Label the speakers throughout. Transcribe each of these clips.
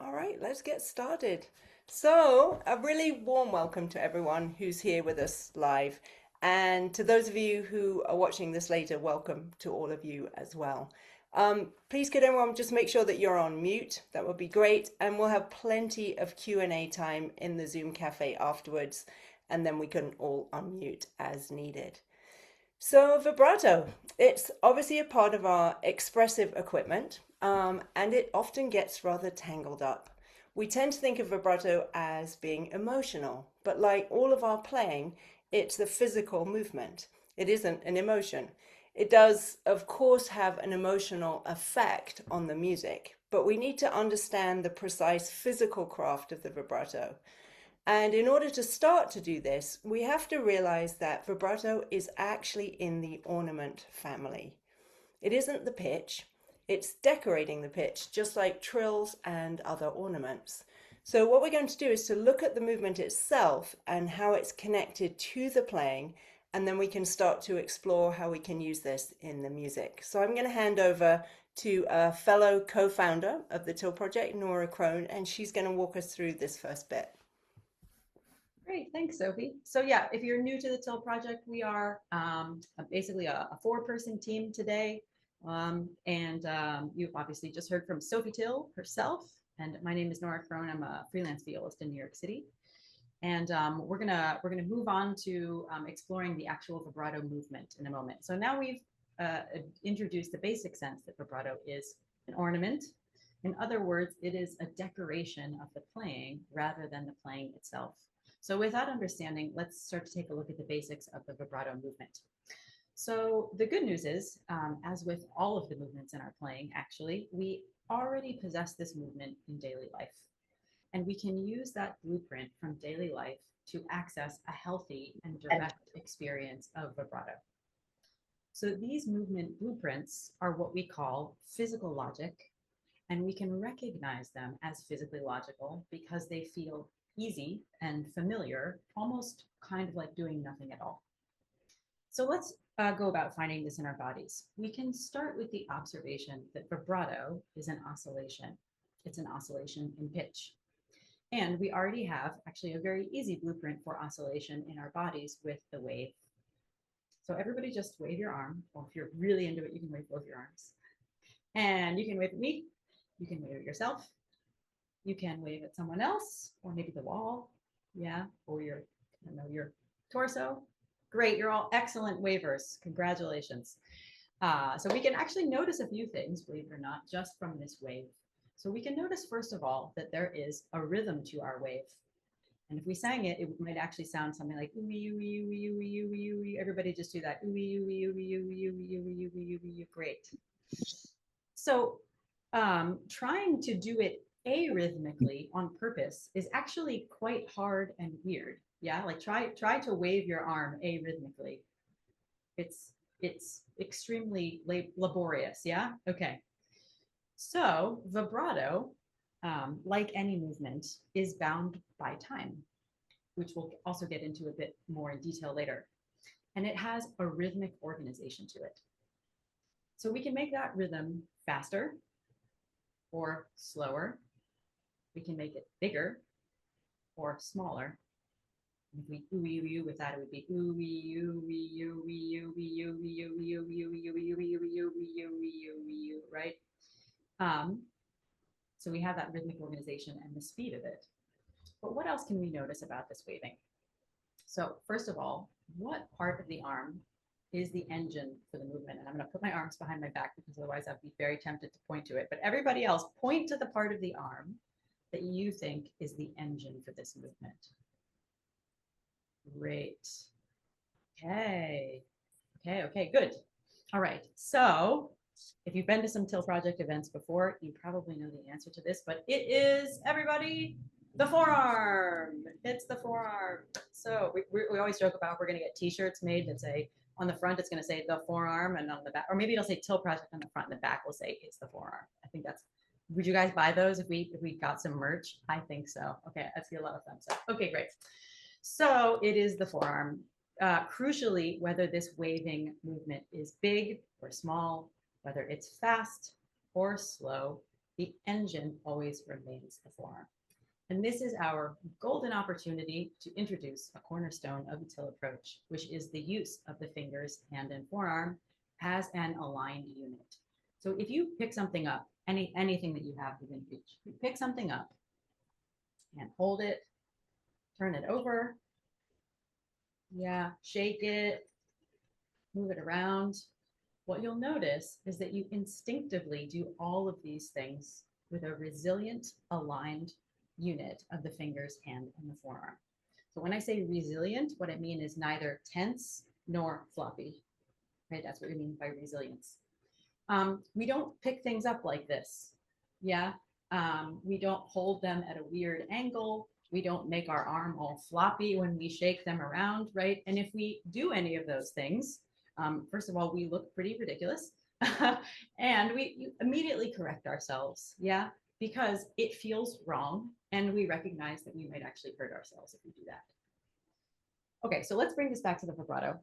Speaker 1: All right, let's get started. So, a really warm welcome to everyone who's here with us live. And to those of you who are watching this later, welcome to all of you as well. Please could everyone just make sure that you're on mute. That would be great. And we'll have plenty of Q&A time in the Zoom cafe afterwards. And then we can all unmute as needed. So, vibrato, it's obviously a part of our expressive equipment, and it often gets rather tangled up. We tend to think of vibrato as being emotional, but like all of our playing, it's the physical movement. It isn't an emotion. It does, of course, have an emotional effect on the music, but we need to understand the precise physical craft of the vibrato. And in order to start to do this, we have to realize that vibrato is actually in the ornament family. It isn't the pitch, it's decorating the pitch, just like trills and other ornaments. So, what we're going to do is to look at the movement itself and how it's connected to the playing, and then we can start to explore how we can use this in the music. So, I'm going to hand over to a fellow co founder of the Till Project, Nora Crone, and she's going to walk us through this first bit.
Speaker 2: Great, thanks, Sophie. So yeah, if you're new to the Till Project, we are basically a four-person team today. You've obviously just heard from Sophie Till herself, and my name is Nora Crone. I'm a freelance violist in New York City. And we're gonna move on to exploring the actual vibrato movement in a moment. So now we've introduced the basic sense that vibrato is an ornament. In other words, it is a decoration of the playing rather than the playing itself. So with that understanding, let's start to take a look at the basics of the vibrato movement. So the good news is, as with all of the movements in our playing, actually, we already possess this movement in daily life. And we can use that blueprint from daily life to access a healthy and direct experience of vibrato. So these movement blueprints are what we call physical logic, and we can recognize them as physically logical because they feel easy and familiar, almost kind of like doing nothing at all. So let's go about finding this in our bodies. We can start with the observation that vibrato is an oscillation. It's an oscillation in pitch. And we already have actually a very easy blueprint for oscillation in our bodies with the wave. So everybody just wave your arm, or if you're really into it, you can wave both your arms. And you can wave at me, you can wave at yourself, you can wave at someone else, or maybe the wall, yeah, or your torso. Great, you're all excellent wavers. Congratulations. So we can actually notice a few things, believe it or not, just from this wave. So we can notice, first of all, that there is a rhythm to our wave. And if we sang it, it might actually sound something like ooey, ooey, ooey, ooey, ooey, ooey. Everybody just do that. Ooey, ooey, ooey, ooey, ooey, ooey, ooey, ooey. Great. So trying to do it arrhythmically on purpose is actually quite hard and weird. Yeah, like try to wave your arm arrhythmically. It's extremely laborious. Yeah. Okay. So vibrato, like any movement, is bound by time, which we'll also get into a bit more in detail later. And it has a rhythmic organization to it. So we can make that rhythm faster or slower. We can make it bigger or smaller. If we ooey ooey with that, it would be ooey ooey ooey ooey ooey ooey ooey ooey ooey ooey ooey, right? So we have that rhythmic organization and the speed of it. But what else can we notice about this waving? So first of all, what part of the arm is the engine for the movement? And I'm going to put my arms behind my back because otherwise I'd be very tempted to point to it. But everybody else, point to the part of the arm that you think is the engine for this movement. Great. Okay. Okay, good. All right. So if you've been to some Till Project events before, you probably know the answer to this, but it is, everybody, the forearm. It's the forearm. So we always joke about we're going to get t-shirts made that say, on the front, it's going to say the forearm, and on the back, or maybe it'll say Till Project on the front, and the back will say it's the forearm. I think that's, would you guys buy those if we got some merch? I think so. Okay, I see a lot of thumbs up. Okay, great. So it is the forearm. Crucially, whether this waving movement is big or small, whether it's fast or slow, the engine always remains the forearm. And this is our golden opportunity to introduce a cornerstone of the till approach, which is the use of the fingers, hand, and forearm as an aligned unit. So if you pick something up, anything that you have within reach, you pick something up and hold it, turn it over, yeah, shake it, move it around. What you'll notice is that you instinctively do all of these things with a resilient, aligned unit of the fingers, hand, and the forearm. So when I say resilient, what I mean is neither tense nor floppy. Right? That's what we mean by resilience. We don't pick things up like this. Yeah. We don't hold them at a weird angle. We don't make our arm all floppy when we shake them around, right? And if we do any of those things, first of all, we look pretty ridiculous. And we immediately correct ourselves, yeah, because it feels wrong and we recognize that we might actually hurt ourselves if we do that. Okay, so let's bring this back to the vibrato.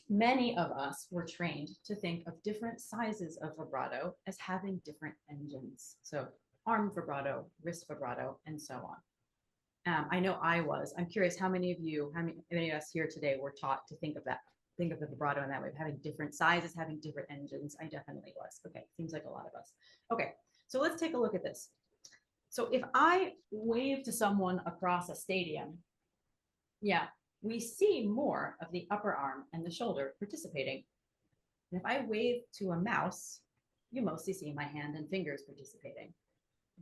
Speaker 2: Many of us were trained to think of different sizes of vibrato as having different engines. So arm vibrato, wrist vibrato, and so on. I know I was. I'm curious how many of us here today were taught to think of the vibrato in that way, having different sizes, having different engines. I definitely was. Okay, seems like a lot of us. Okay, so let's take a look at this. So if I wave to someone across a stadium, yeah, we see more of the upper arm and the shoulder participating. And if I wave to a mouse, you mostly see my hand and fingers participating.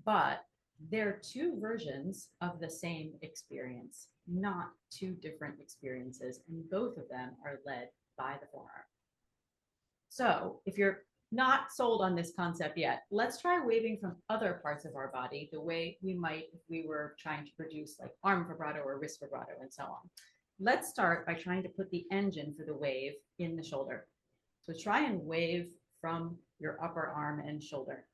Speaker 2: But they're two versions of the same experience, not two different experiences, and both of them are led by the forearm. So if you're not sold on this concept yet, let's try waving from other parts of our body the way we might if we were trying to produce like arm vibrato or wrist vibrato and so on. Let's start by trying to put the engine for the wave in the shoulder. So try and wave from your upper arm and shoulder.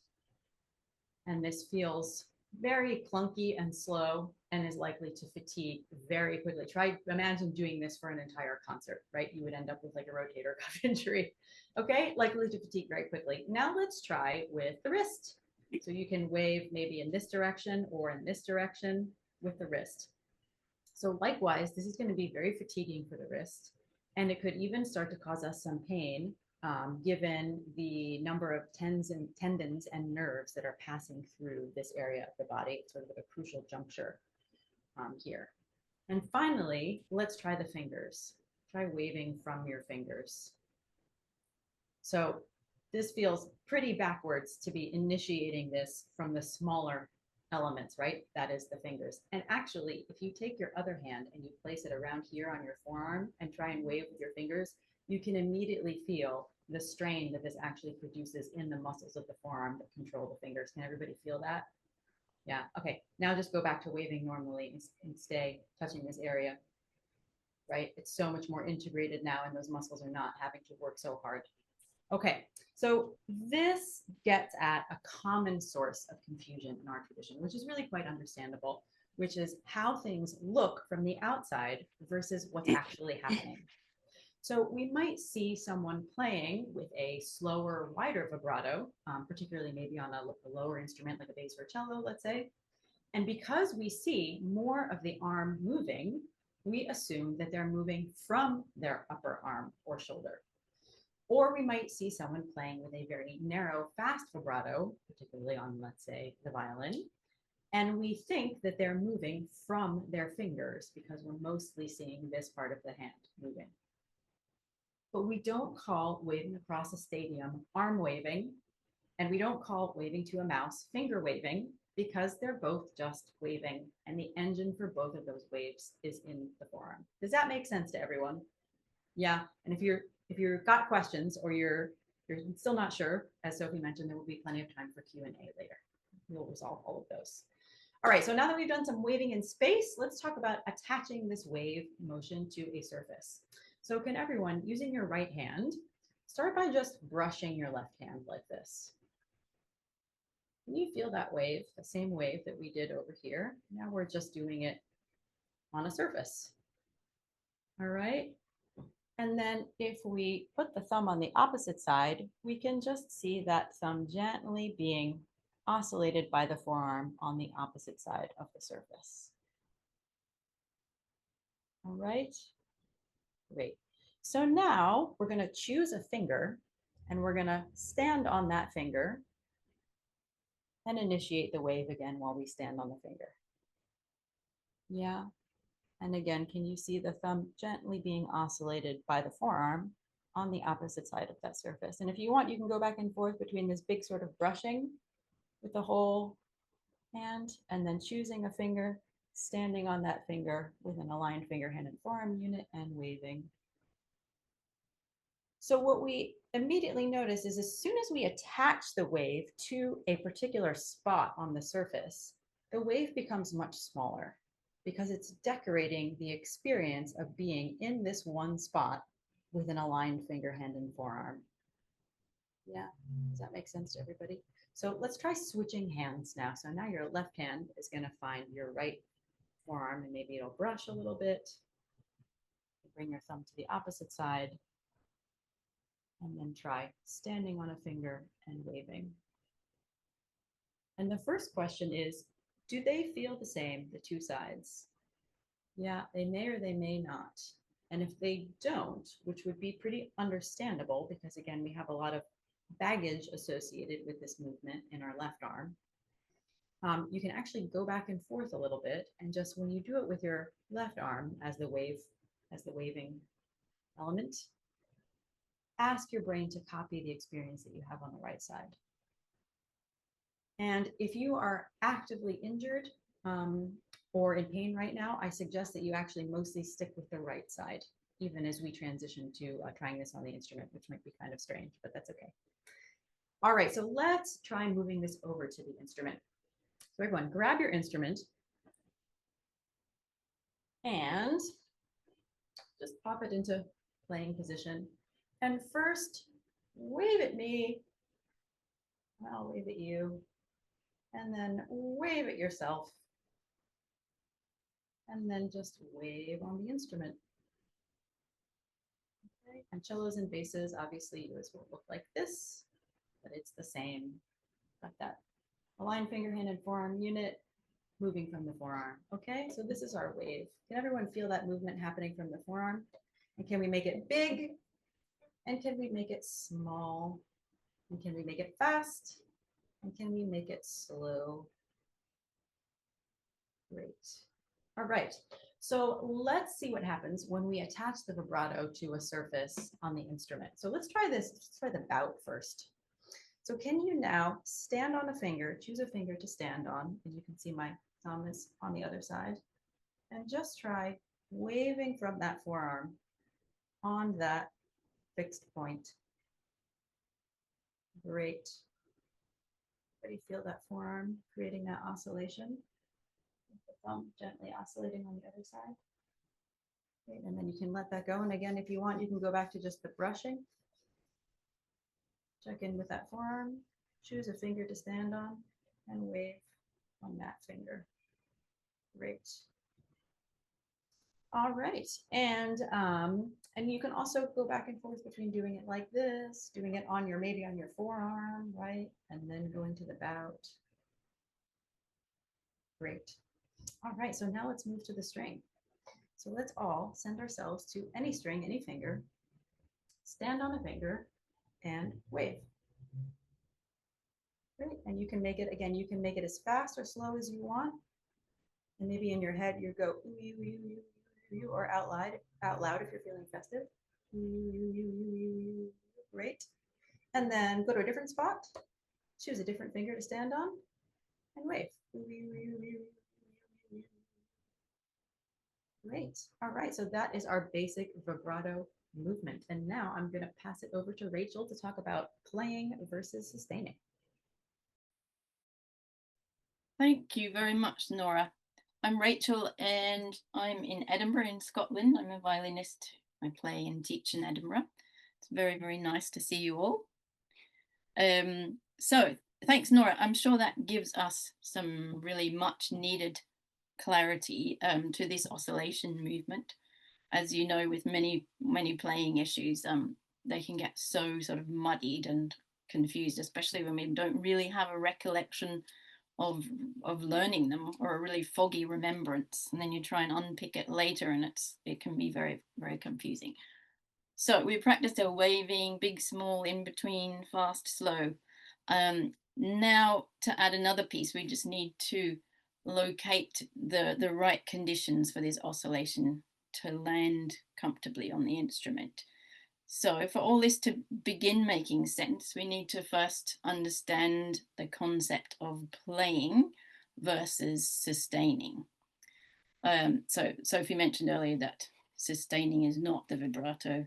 Speaker 2: And this feels very clunky and slow and is likely to fatigue very quickly. Imagine doing this for an entire concert, right? You would end up with like a rotator cuff injury. Okay, likely to fatigue very quickly. Now let's try with the wrist. So you can wave maybe in this direction or in this direction with the wrist. So likewise, this is going to be very fatiguing for the wrist, and it could even start to cause us some pain given the number of tendons and nerves that are passing through this area of the body. It's sort of at a crucial juncture here. And finally, let's try the fingers. Try waving from your fingers. So this feels pretty backwards to be initiating this from the smaller elements, right? That is the fingers. And actually, if you take your other hand and you place it around here on your forearm and try and wave with your fingers, you can immediately feel the strain that this actually produces in the muscles of the forearm that control the fingers. Can everybody feel that? Yeah, okay. Now just go back to waving normally and stay touching this area, right? It's so much more integrated now and those muscles are not having to work so hard. Okay, so this gets at a common source of confusion in our tradition, which is really quite understandable, which is how things look from the outside versus what's actually happening. So we might see someone playing with a slower, wider vibrato, particularly maybe on a lower instrument like a bass or cello, let's say. And because we see more of the arm moving, we assume that they're moving from their upper arm or shoulder. Or we might see someone playing with a very narrow, fast vibrato, particularly on, let's say, the violin, and we think that they're moving from their fingers because we're mostly seeing this part of the hand moving. But we don't call waving across a stadium arm waving, and we don't call waving to a mouse finger waving because they're both just waving, and the engine for both of those waves is in the forearm. Does that make sense to everyone? Yeah, and if you've got questions or you're still not sure, as Sophie mentioned, there will be plenty of time for Q&A later. We'll resolve all of those. All right, so now that we've done some waving in space, let's talk about attaching this wave motion to a surface. So can everyone, using your right hand, start by just brushing your left hand like this. Can you feel that wave, the same wave that we did over here? Now we're just doing it on a surface. All right. And then if we put the thumb on the opposite side, we can just see that thumb gently being oscillated by the forearm on the opposite side of the surface. All right, great. So now we're going to choose a finger and we're going to stand on that finger and initiate the wave again while we stand on the finger. Yeah. And again, can you see the thumb gently being oscillated by the forearm on the opposite side of that surface? And if you want, you can go back and forth between this big sort of brushing with the whole hand and then choosing a finger, standing on that finger with an aligned finger, hand, and forearm unit and waving. So what we immediately notice is as soon as we attach the wave to a particular spot on the surface, the wave becomes much smaller because it's decorating the experience of being in this one spot with an aligned finger, hand, and forearm. Yeah, does that make sense to everybody? So let's try switching hands now. So now your left hand is going to find your right forearm and maybe it'll brush a little bit. Bring your thumb to the opposite side and then try standing on a finger and waving. And the first question is, do they feel the same, the two sides? Yeah, they may or they may not. And if they don't, which would be pretty understandable because again, we have a lot of baggage associated with this movement in our left arm, you can actually go back and forth a little bit. And just when you do it with your left arm as the waving element, ask your brain to copy the experience that you have on the right side. And if you are actively injured or in pain right now, I suggest that you actually mostly stick with the right side, even as we transition to trying this on the instrument, which might be kind of strange, but that's okay. All right, so let's try moving this over to the instrument. So everyone, grab your instrument and just pop it into playing position. And first, wave at me. I'll wave at you. And then wave at yourself. And then just wave on the instrument. Okay. And cellos and basses, obviously yours will look like this, but it's the same. Got that aligned finger, hand, and forearm unit moving from the forearm. Okay, so this is our wave. Can everyone feel that movement happening from the forearm? And can we make it big? And can we make it small? And can we make it fast? And can we make it slow? Great. All right. So let's see what happens when we attach the vibrato to a surface on the instrument. So let's try this. Let's try the bout first. So can you now stand on a finger, choose a finger to stand on, and you can see my thumb is on the other side, and just try waving from that forearm on that fixed point. Great. Everybody feel that forearm creating that oscillation? The thumb gently oscillating on the other side. Great. And then you can let that go. And again, if you want, you can go back to just the brushing. Check in with that forearm, choose a finger to stand on, and wave on that finger. Great. All right, and you can also go back and forth between doing it like this, doing it on maybe on your forearm, right, and then going to the bout. Great. All right, so now let's move to the string. So let's all send ourselves to any string, any finger, stand on a finger, and wave. Great, and you can make it, again, you can make it as fast or slow as you want. And maybe in your head you go or out loud if you're feeling festive. Great. And then go to a different spot, choose a different finger to stand on, and wave. Great. All right, so that is our basic vibrato movement. And now I'm going to pass it over to Rachel to talk about playing versus sustaining.
Speaker 3: Thank you very much, Nora. I'm Rachel and I'm in Edinburgh in Scotland. I'm a violinist. I play and teach in Edinburgh. It's very, very nice to see you all. So thanks, Nora. I'm sure that gives us some really much needed clarity to this oscillation movement. As you know, with many playing issues, they can get so sort of muddied and confused, especially when we don't really have a recollection of learning them, or a really foggy remembrance, and then you try and unpick it later, and it can be very, very confusing. So we practiced our waving, big, small, in between, fast, slow. Now to add another piece, we just need to locate the right conditions for this oscillation to land comfortably on the instrument. So for all this to begin making sense, we need to first understand the concept of playing versus sustaining. So Sophie mentioned earlier that sustaining is not the vibrato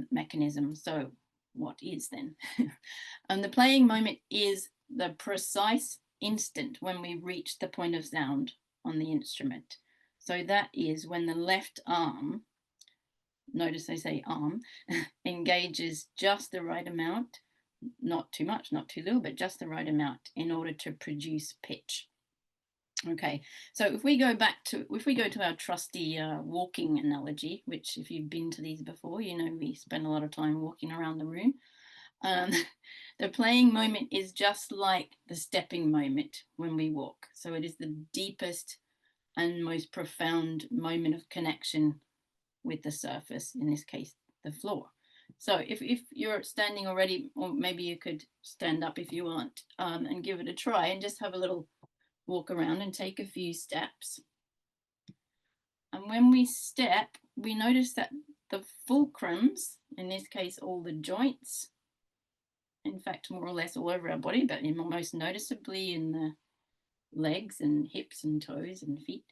Speaker 3: mechanism. So what is then? And the playing moment is the precise instant when we reach the point of sound on the instrument. So that is when the left arm, notice I say arm, engages just the right amount, not too much, not too little, but just the right amount in order to produce pitch. Okay, so if we go to our trusty walking analogy, which if you've been to these before, you know we spend a lot of time walking around the room. The playing moment is just like the stepping moment when we walk. So it is the deepest and most profound moment of connection with the surface, in this case, the floor. So if you're standing already, or maybe you could stand up if you want, and give it a try and just have a little walk around and take a few steps. And when we step, we notice that the fulcrums, in this case, all the joints, in fact, more or less all over our body, but most noticeably in the legs and hips and toes and feet,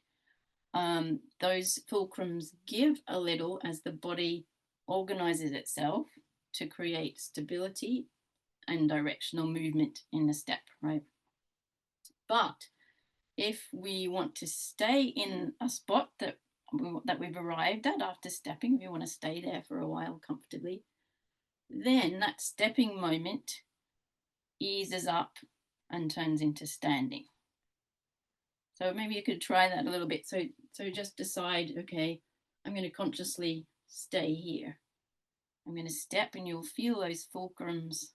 Speaker 3: those fulcrums give a little as the body organizes itself to create stability and directional movement in the step, right? But if we want to stay in a spot that we've arrived at after stepping, we want to stay there for a while comfortably, then that stepping moment eases up and turns into standing. So maybe you could try that a little bit. So just decide, okay, I'm going to consciously stay here. I'm going to step, and you'll feel those fulcrums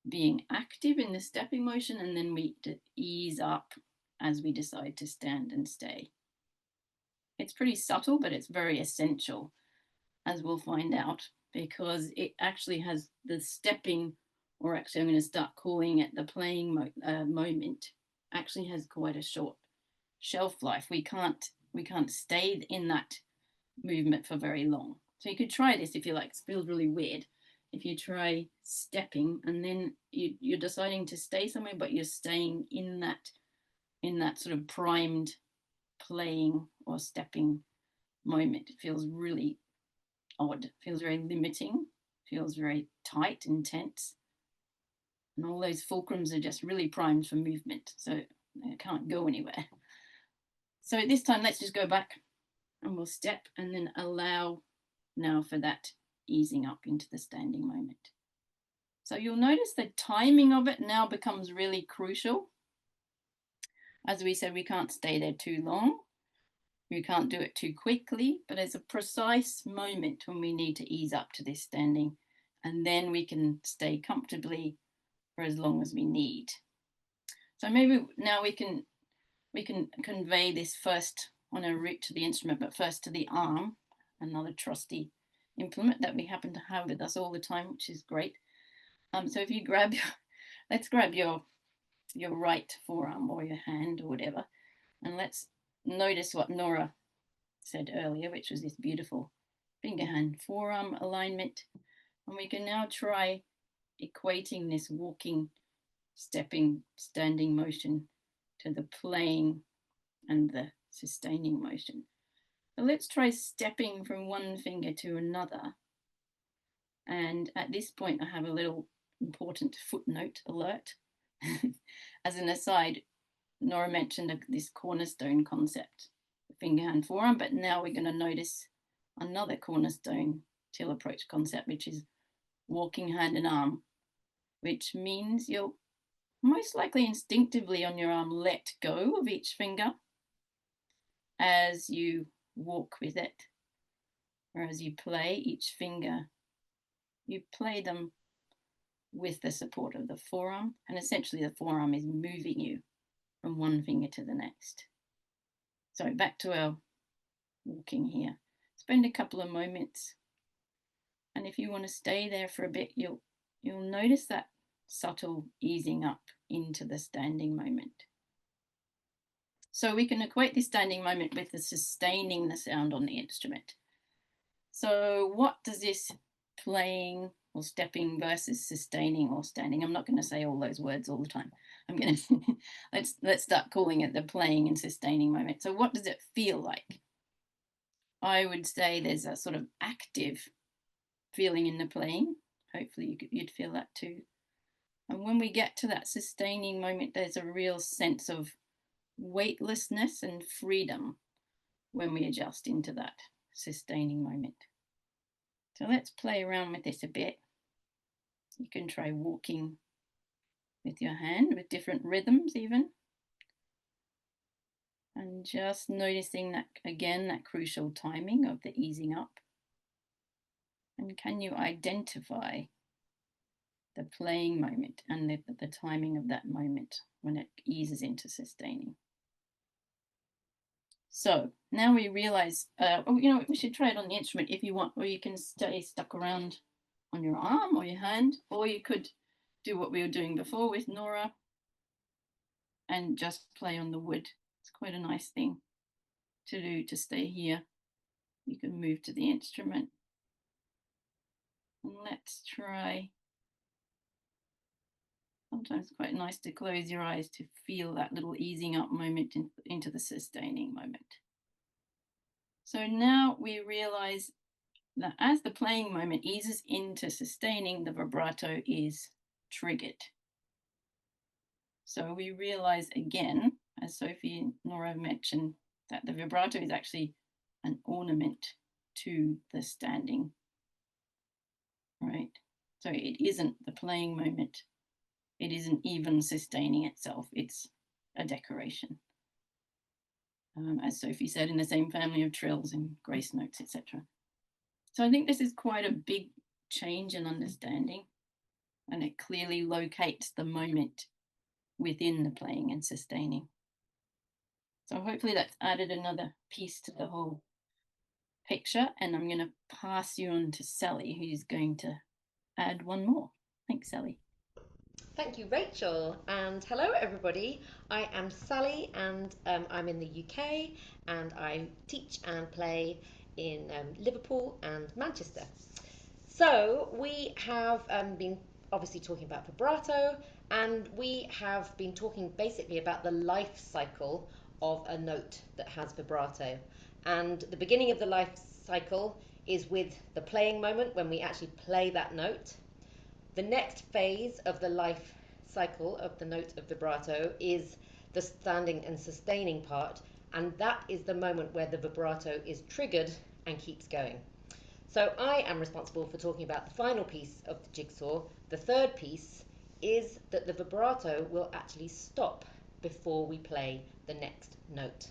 Speaker 3: being active in the stepping motion, and then we ease up as we decide to stand and stay. It's pretty subtle, but it's very essential, as we'll find out, because it actually has the stepping, or actually I'm going to start calling it the playing moment, actually has quite a short shelf life. We can't stay in that movement for very long. So you could try this if you like. It feels really weird if you try stepping and then you're deciding to stay somewhere, but you're staying in that sort of primed playing or stepping moment. It feels really odd. It feels very limiting. It feels very tight, intense. And all those fulcrums are just really primed for movement, so they can't go anywhere. So at this time, let's just go back and we'll step and then allow now for that easing up into the standing moment. So you'll notice the timing of it now becomes really crucial. As we said, we can't stay there too long. We can't do it too quickly, but there's a precise moment when we need to ease up to this standing, and then we can stay comfortably for as long as we need. So maybe now we can convey this first on a route to the instrument, but first to the arm, another trusty implement that we happen to have with us all the time, which is great. So if you grab let's grab your right forearm or your hand or whatever, and let's notice what Nora said earlier, which was this beautiful finger hand forearm alignment. And we can now try equating this walking, stepping, standing motion to the playing and the sustaining motion. So let's try stepping from one finger to another. And at this point, I have a little important footnote alert. As an aside, Nora mentioned this cornerstone concept, finger, hand, forearm, but now we're going to notice another cornerstone till approach concept, which is walking hand and arm, which means you'll most likely instinctively on your arm let go of each finger as you walk with it, or as you play each finger. You play them with the support of the forearm. And essentially the forearm is moving you from one finger to the next. So back to our walking here. Spend a couple of moments. And if you want to stay there for a bit, you'll notice that subtle easing up into the standing moment. So we can equate this standing moment with the sustaining the sound on the instrument. So what does this playing or stepping versus sustaining or standing? I'm not going to say all those words all the time. I'm going to let's start calling it the playing and sustaining moment. So what does it feel like? I would say there's a sort of active feeling in the playing. Hopefully you'd feel that too. And when we get to that sustaining moment, there's a real sense of weightlessness and freedom when we adjust into that sustaining moment. So let's play around with this a bit. You can try walking with your hand with different rhythms even. And just noticing that, again, that crucial timing of the easing up. And can you identify the playing moment and the timing of that moment when it eases into sustaining? So now we realize, we should try it on the instrument if you want, or you can stay stuck around on your arm or your hand, or you could do what we were doing before with Nora and just play on the wood. It's quite a nice thing to do, to stay here. You can move to the instrument. And let's try. Sometimes it's quite nice to close your eyes to feel that little easing up moment into the sustaining moment. So now we realize that as the playing moment eases into sustaining, the vibrato is triggered. So we realize again, as Sophie and Nora mentioned, that the vibrato is actually an ornament to the standing, right? So it isn't the playing moment. It isn't even sustaining itself. It's a decoration. As Sophie said, in the same family of trills and grace notes, etc. So I think this is quite a big change in understanding, and it clearly locates the moment within the playing and sustaining. So hopefully that's added another piece to the whole picture, and I'm going to pass you on to Sally, who's going to add one more. Thanks, Sally.
Speaker 4: Thank you, Rachel, and hello everybody. I am Sally, and I'm in the UK, and I teach and play in Liverpool and Manchester. So we have been obviously talking about vibrato, and we have been talking basically about the life cycle of a note that has vibrato. And the beginning of the life cycle is with the playing moment, when we actually play that note. The next phase of the life cycle of the note of vibrato is the standing and sustaining part, and that is the moment where the vibrato is triggered and keeps going. So I am responsible for talking about the final piece of the jigsaw. The third piece is that the vibrato will actually stop before we play the next note.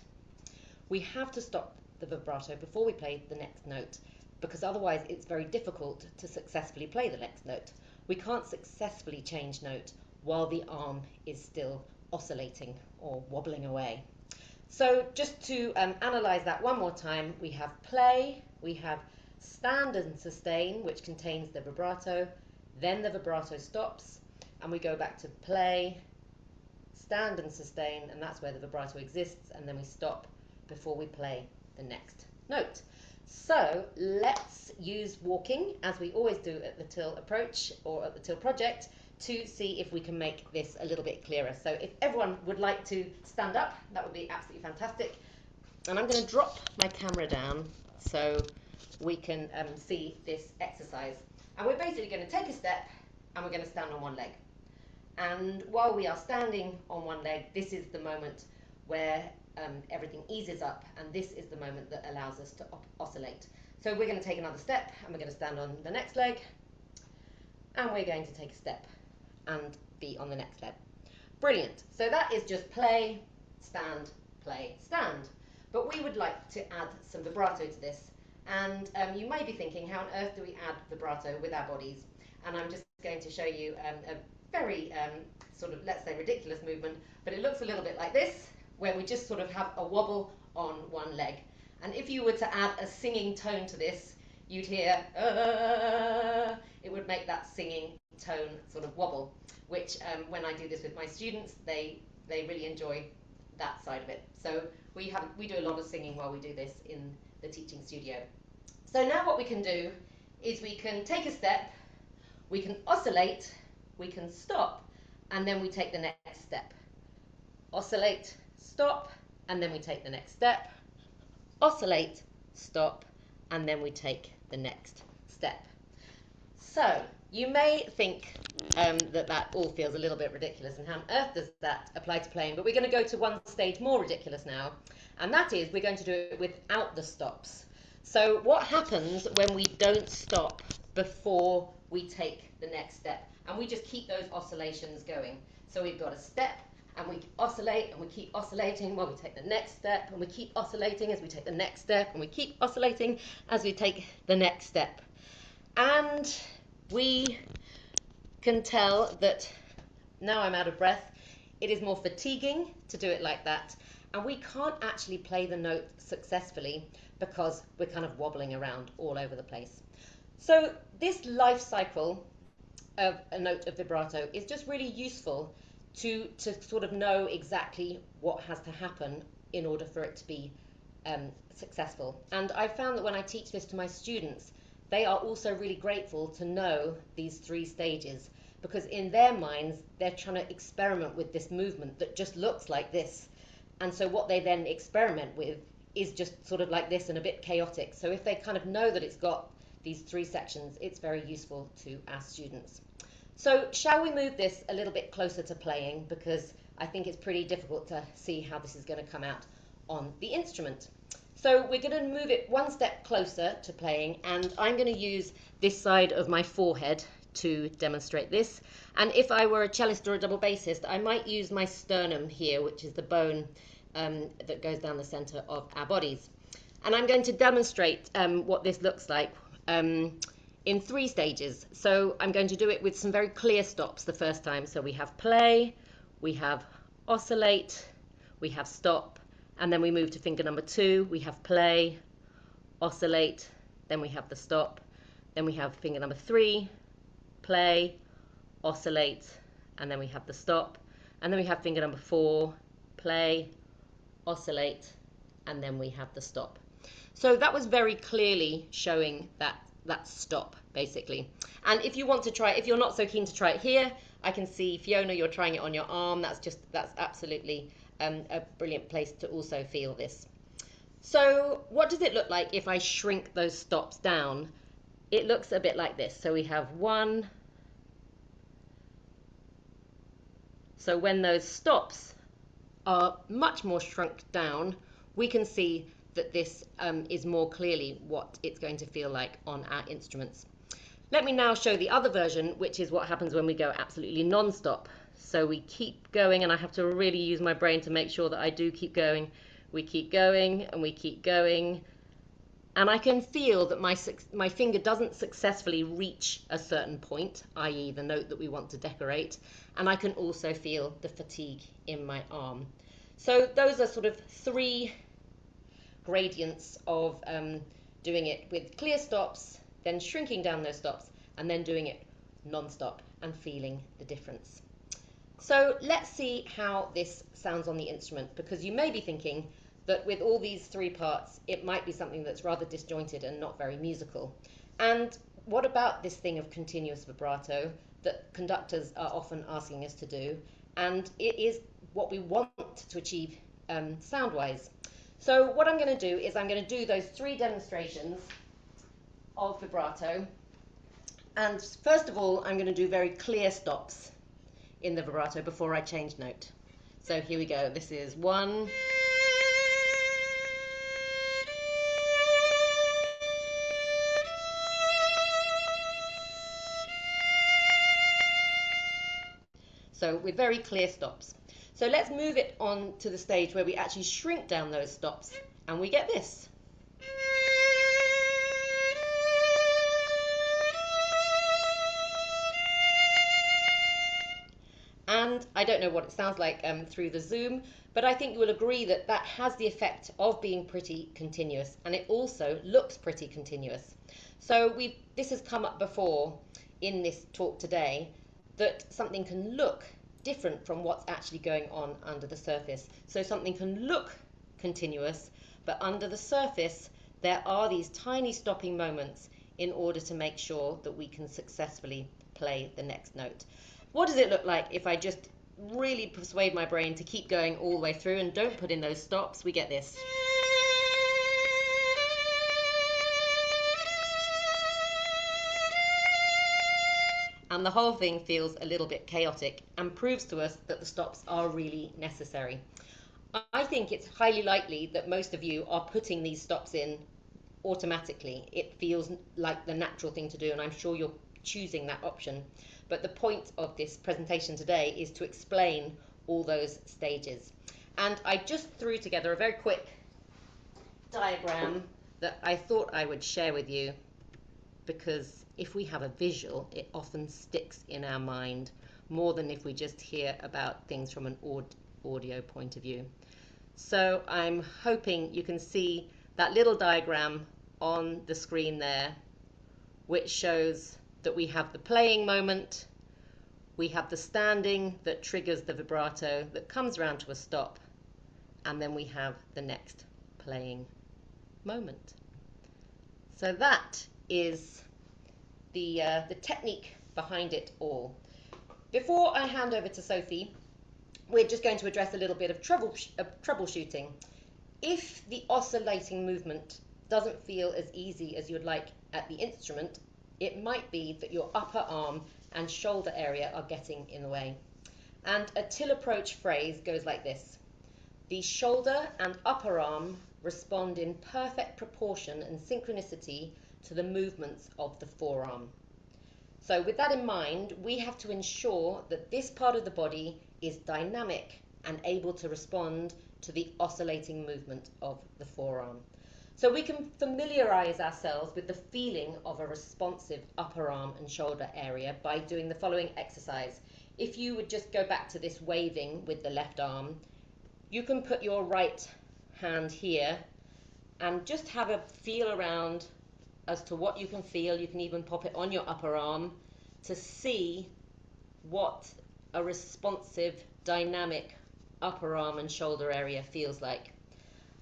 Speaker 4: We have to stop the vibrato before we play the next note, because otherwise it's very difficult to successfully play the next note. We can't successfully change note while the arm is still oscillating or wobbling away. So just to analyse that one more time, we have play, we have stand and sustain, which contains the vibrato, then the vibrato stops, and we go back to play, stand and sustain, and that's where the vibrato exists, and then we stop before we play the next note. So let's use walking, as we always do at the Till approach or at the Till project, to see if we can make this a little bit clearer. So if everyone would like to stand up, that would be absolutely fantastic. And I'm going to drop my camera down so we can see this exercise. And we're basically going to take a step and we're going to stand on one leg. And while we are standing on one leg, this is the moment where everything eases up, and this is the moment that allows us to oscillate. So we're going to take another step, and we're going to stand on the next leg, and we're going to take a step and be on the next leg. Brilliant. So that is just play, stand, play, stand. But we would like to add some vibrato to this, and you may be thinking, how on earth do we add vibrato with our bodies? And I'm just going to show you a very sort of, let's say, ridiculous movement, but it looks a little bit like this, where we just sort of have a wobble on one leg. And if you were to add a singing tone to this, you'd hear, it would make that singing tone sort of wobble, which when I do this with my students, they really enjoy that side of it. So we do a lot of singing while we do this in the teaching studio. So now what we can do is we can take a step, we can oscillate, we can stop, and then we take the next step. Oscillate, stop, and then we take the next step. Oscillate, stop, and then we take the next step. So you may think that all feels a little bit ridiculous, and how on earth does that apply to playing? But we're going to go to one stage more ridiculous now, and that is we're going to do it without the stops. So what happens when we don't stop before we take the next step? And we just keep those oscillations going. So we've got a step, and we oscillate, and we keep oscillating while we take the next step, and we keep oscillating as we take the next step, and we keep oscillating as we take the next step. And we can tell that, now I'm out of breath, it is more fatiguing to do it like that, and we can't actually play the note successfully because we're kind of wobbling around all over the place. So this life cycle of a note of vibrato is just really useful to sort of know exactly what has to happen in order for it to be successful. And I found that when I teach this to my students, they are also really grateful to know these 3 stages, because in their minds they're trying to experiment with this movement that just looks like this, and so what they then experiment with is just sort of like this and a bit chaotic. So if they kind of know that it's got these 3 sections, it's very useful to our students. So shall we move this a little bit closer to playing, because I think it's pretty difficult to see how this is going to come out on the instrument. So we're going to move it one step closer to playing, and I'm going to use this side of my forehead to demonstrate this. And if I were a cellist or a double bassist, I might use my sternum here, which is the bone that goes down the center of our bodies. And I'm going to demonstrate what this looks like in 3 stages. So I'm going to do it with some very clear stops the first time. So we have play, we have oscillate, we have stop, and then we move to finger number 2. We have play, oscillate, then we have the stop, then we have finger number 3, play, oscillate, and then we have the stop, and then we have finger number 4, play, oscillate, and then we have the stop. So that was very clearly showing that stop, basically. And if you want to try it, if you're not so keen to try it here, I can see, Fiona, you're trying it on your arm. That's absolutely a brilliant place to also feel this. So what does it look like if I shrink those stops down? It looks a bit like this. So we have 1. So when those stops are much more shrunk down, we can see that this is more clearly what it's going to feel like on our instruments. Let me now show the other version, which is what happens when we go absolutely non-stop. So we keep going, and I have to really use my brain to make sure that I do keep going. We keep going, and we keep going. And I can feel that my finger doesn't successfully reach a certain point, i.e. the note that we want to decorate. And I can also feel the fatigue in my arm. So those are sort of 3 gradients of doing it with clear stops, then shrinking down those stops, and then doing it non-stop and feeling the difference. So let's see how this sounds on the instrument, because you may be thinking that with all these 3 parts, it might be something that's rather disjointed and not very musical. And what about this thing of continuous vibrato that conductors are often asking us to do? And it is what we want to achieve sound-wise. So what I'm going to do is I'm going to do those 3 demonstrations of vibrato. And first of all, I'm going to do very clear stops in the vibrato before I change note. So here we go. This is 1. So with very clear stops. So let's move it on to the stage where we actually shrink down those stops, and we get this. And I don't know what it sounds like through the Zoom, but I think you will agree that that has the effect of being pretty continuous, and it also looks pretty continuous. So this has come up before in this talk today, that something can look different from what's actually going on under the surface. So something can look continuous, but under the surface there are these tiny stopping moments in order to make sure that we can successfully play the next note. What does it look like if I just really persuade my brain to keep going all the way through and don't put in those stops? We get this. And the whole thing feels a little bit chaotic and proves to us that the stops are really necessary. I think it's highly likely that most of you are putting these stops in automatically. It feels like the natural thing to do, and I'm sure you're choosing that option. But the point of this presentation today is to explain all those stages. And I just threw together a very quick diagram that I thought I would share with you, because if we have a visual, it often sticks in our mind more than if we just hear about things from an audio point of view. So I'm hoping you can see that little diagram on the screen there, which shows that we have the playing moment, we have the standing that triggers the vibrato that comes around to a stop, and then we have the next playing moment. So that is the technique behind it all. Before I hand over to Sophie, we're just going to address a little bit of troubleshooting. If the oscillating movement doesn't feel as easy as you'd like at the instrument, it might be that your upper arm and shoulder area are getting in the way. And a till approach phrase goes like this: the shoulder and upper arm respond in perfect proportion and synchronicity to the movements of the forearm. So with that in mind, we have to ensure that this part of the body is dynamic and able to respond to the oscillating movement of the forearm. So we can familiarize ourselves with the feeling of a responsive upper arm and shoulder area by doing the following exercise. If you would just go back to this waving with the left arm, you can put your right hand here and just have a feel around as to what you can feel. You can even pop it on your upper arm to see what a responsive, dynamic upper arm and shoulder area feels like.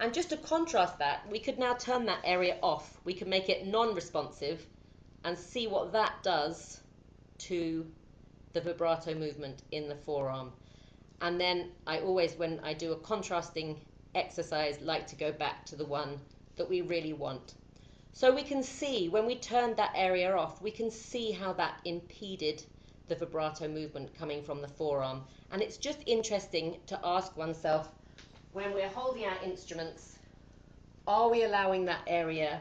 Speaker 4: And just to contrast that, we could now turn that area off. We could make it non-responsive and see what that does to the vibrato movement in the forearm. And then I always, when I do a contrasting exercise, like to go back to the one that we really want. So we can see, when we turned that area off, we can see how that impeded the vibrato movement coming from the forearm. And it's just interesting to ask oneself, when we're holding our instruments, are we allowing that area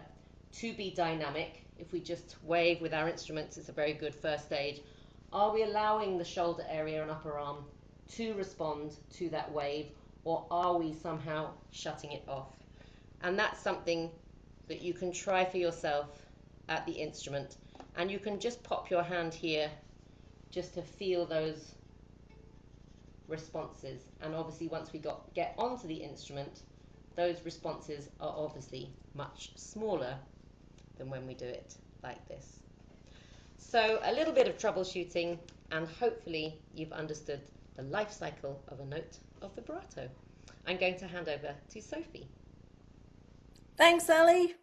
Speaker 4: to be dynamic? If we just wave with our instruments, it's a very good first stage. Are we allowing the shoulder area and upper arm to respond to that wave, or are we somehow shutting it off? And that's something that you can try for yourself at the instrument. And you can just pop your hand here just to feel those responses. And obviously once we get onto the instrument, those responses are obviously much smaller than when we do it like this. So a little bit of troubleshooting, and hopefully you've understood the life cycle of a note of vibrato. I'm going to hand over to Sophie.
Speaker 1: Thanks, Sally.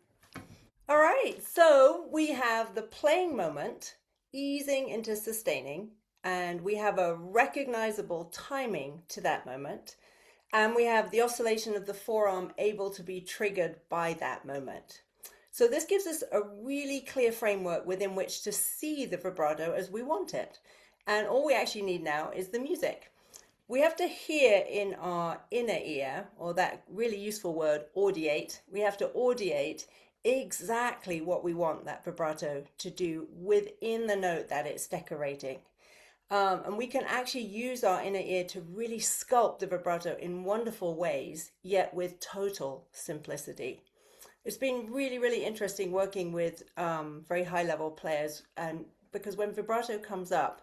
Speaker 1: All right, so we have the playing moment easing into sustaining, and we have a recognizable timing to that moment, and we have the oscillation of the forearm able to be triggered by that moment. So this gives us a really clear framework within which to see the vibrato as we want it. And all we actually need now is the music. We have to hear in our inner ear, or that really useful word, audiate. We have to audiate exactly what we want that vibrato to do within the note that it's decorating. And we can actually use our inner ear to really sculpt the vibrato in wonderful ways, yet with total simplicity. It's been really, really interesting working with very high level players, and because when vibrato comes up,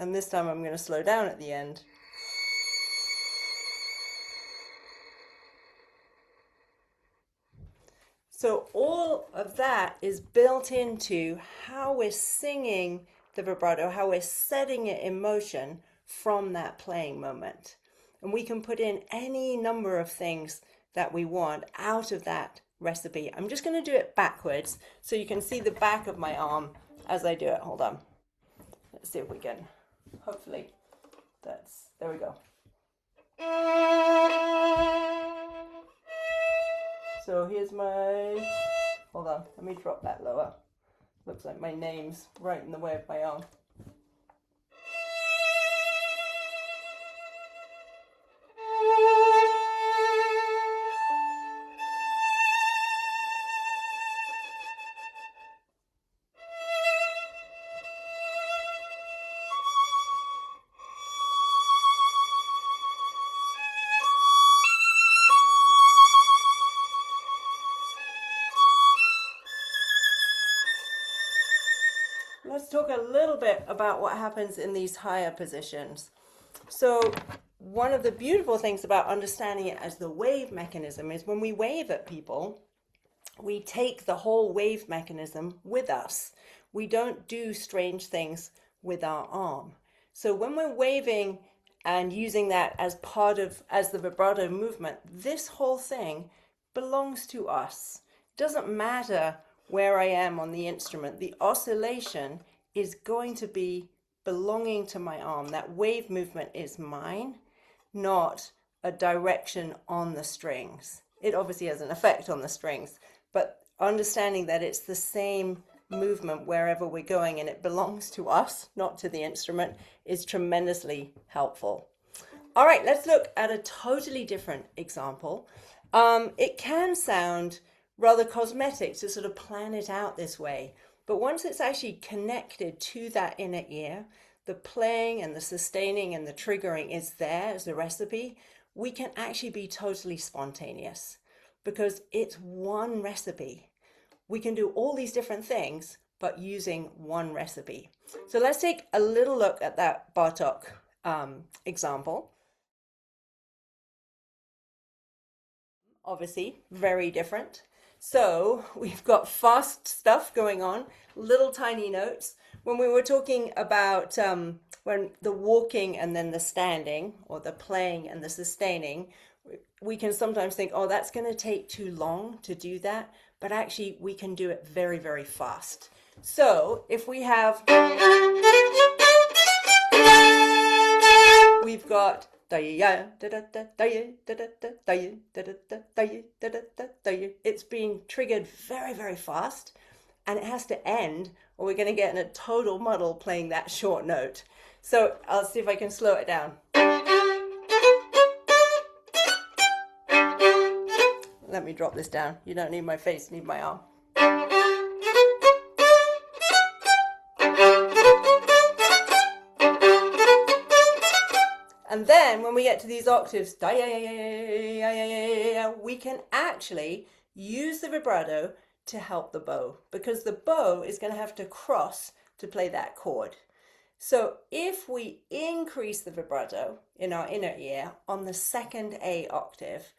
Speaker 1: And this time I'm going to slow down at the end. So all of that is built into how we're singing the vibrato, how we're setting it in motion from that playing moment. And we can put in any number of things that we want out of that recipe. I'm just going to do it backwards so you can see the back of my arm as I do it. Hold on. Let's see if we can, hopefully, there we go. So here's my, hold on, let me drop that lower. Looks like my name's right in the way of my arm. Let's talk a little bit about what happens in these higher positions. So one of the beautiful things about understanding it as the wave mechanism is when we wave at people, we take the whole wave mechanism with us. We don't do strange things with our arm. So when we're waving and using that as as the vibrato movement, this whole thing belongs to us. It doesn't matter where I am on the instrument. The oscillation is going to be belonging to my arm. That wave movement is mine, not a direction on the strings. It obviously has an effect on the strings, but understanding that it's the same movement wherever we're going and it belongs to us, not to the instrument, is tremendously helpful. All right, let's look at a totally different example. It can sound rather cosmetic to sort of plan it out this way, but once it's actually connected to that inner ear, the playing and the sustaining and the triggering is there as a recipe, we can actually be totally spontaneous because it's one recipe. We can do all these different things, but using one recipe. So let's take a little look at that Bartók example. Obviously, very different. So we've got fast stuff going on, little tiny notes. When we were talking about when the walking and then the standing, or the playing and the sustaining, we can sometimes think, oh, that's going to take too long to do that. But actually, we can do it very, very fast. So if we have, we've got, it's being triggered very, very fast, and it has to end or we're going to get in a total muddle playing that short note. So I'll see if I can slow it down. Let me drop this down. You don't need my face, you need my arm. And then when we get to these octaves, we can actually use the vibrato to help the bow, because the bow is going to have to cross to play that chord. So if we increase the vibrato in our inner ear on the second A octave,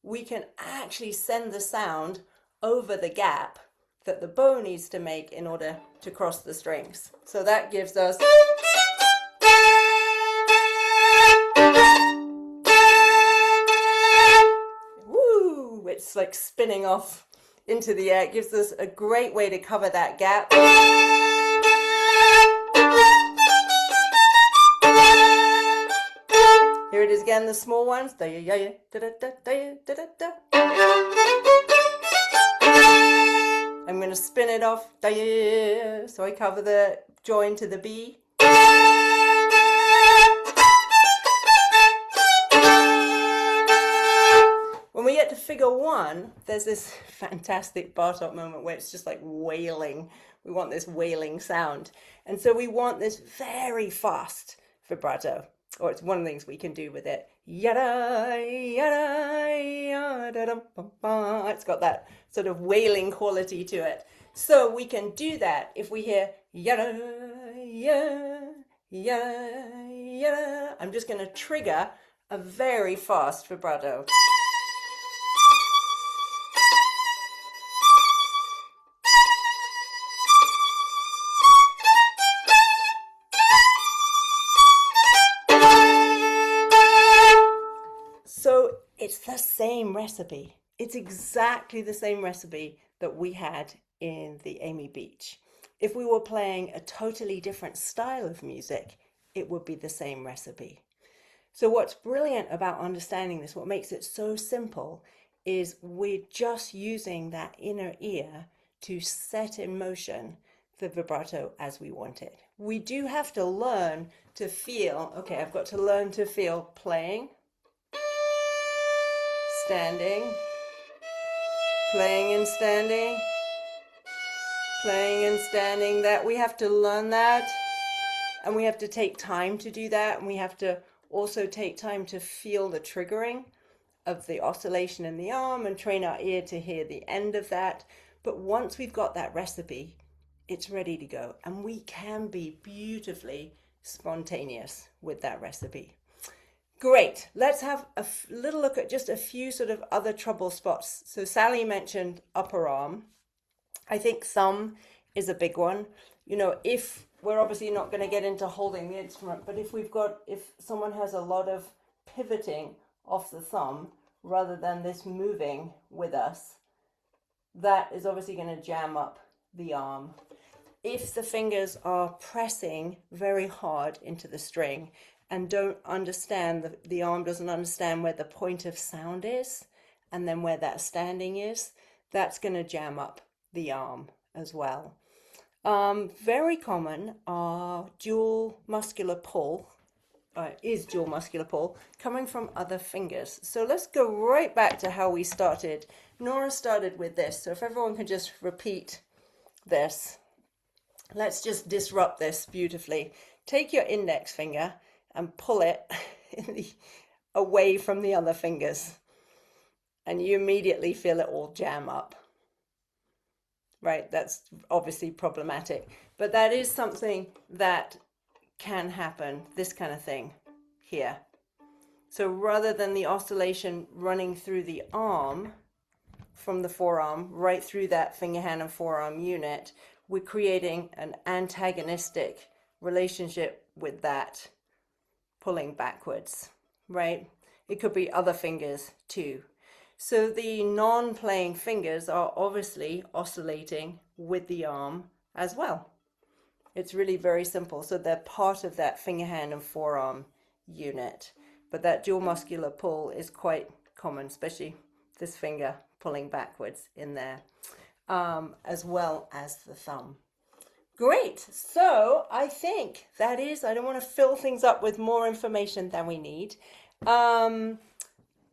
Speaker 1: we can actually send the sound over the gap that the bow needs to make in order to cross the strings. So that gives us it's like spinning off into the air. It gives us a great way to cover that gap. Here it is again, the small ones. I'm going to spin it off. So I cover the join to the B. When we get to figure one, there's this fantastic Bartók moment where it's just like wailing. We want this wailing sound. And so we want this very fast vibrato, or it's one of the things we can do with it. Yada, yada, yada, dum, bum, bum. It's got that sort of wailing quality to it. So we can do that if we hear yada, yada, yada, yada. I'm just going to trigger a very fast vibrato. So it's the same recipe. It's exactly the same recipe that we had in the Amy Beach. If we were playing a totally different style of music, it would be the same recipe. So what's brilliant about understanding this, what makes it so simple, is we're just using that inner ear to set in motion the vibrato as we want it. We do have to learn to feel, okay, I've got to learn to feel playing, standing, playing and standing, playing and standing. That we have to learn that, and we have to take time to do that, and we have to also take time to feel the triggering of the oscillation in the arm and train our ear to hear the end of that. But once we've got that recipe, it's ready to go, and we can be beautifully spontaneous with that recipe. Great. Let's have a little look at just a few sort of other trouble spots. So Sally mentioned upper arm. I think thumb is a big one. You know, if we're obviously not going to get into holding the instrument, but if someone has a lot of pivoting off the thumb rather than this moving with us, that is obviously going to jam up the arm. If the fingers are pressing very hard into the string and don't understand, the arm doesn't understand where the point of sound is and then where that standing is, that's going to jam up the arm as well. Very common are dual muscular pull, coming from other fingers. So let's go right back to how we started. Nora started with this, so if everyone can just repeat this. Let's just disrupt this beautifully. Take your index finger and pull it away from the other fingers, and you immediately feel it all jam up. Right, that's obviously problematic, but that is something that can happen, this kind of thing here. So rather than the oscillation running through the arm, from the forearm right through that finger, hand, and forearm unit, we're creating an antagonistic relationship with that pulling backwards, right? It could be other fingers too. So the non-playing fingers are obviously oscillating with the arm as well. It's really very simple. So they're part of that finger, hand, and forearm unit. But that dual muscular pull is quite common, especially this finger pulling backwards in there, as well as the thumb. Great. So I think that is, I don't want to fill things up with more information than we need.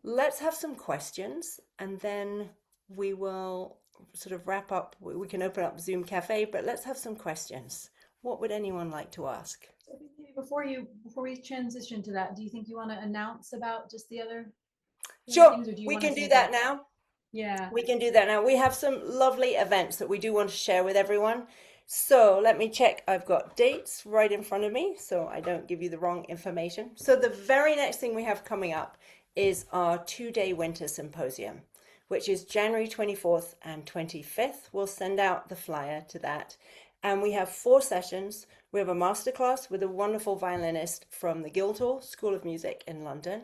Speaker 1: Let's have some questions, and then we will sort of wrap up. We can open up Zoom Cafe, but let's have some questions. What would anyone like to ask?
Speaker 2: Before we transition to that, do you think you want to announce about just the other
Speaker 1: Sure,
Speaker 2: things, or do you
Speaker 1: we
Speaker 2: want to
Speaker 1: can do
Speaker 2: save
Speaker 1: that
Speaker 2: that?
Speaker 1: now.
Speaker 2: Yeah.
Speaker 1: We can do that now. We have some lovely events that we do want to share with everyone. So let me check. I've got dates right in front of me so I don't give you the wrong information. So the very next thing we have coming up is our 2-day winter symposium, which is January 24th and 25th. We'll send out the flyer to that. And we have 4 sessions. We have a masterclass with a wonderful violinist from the Guildhall School of Music in London.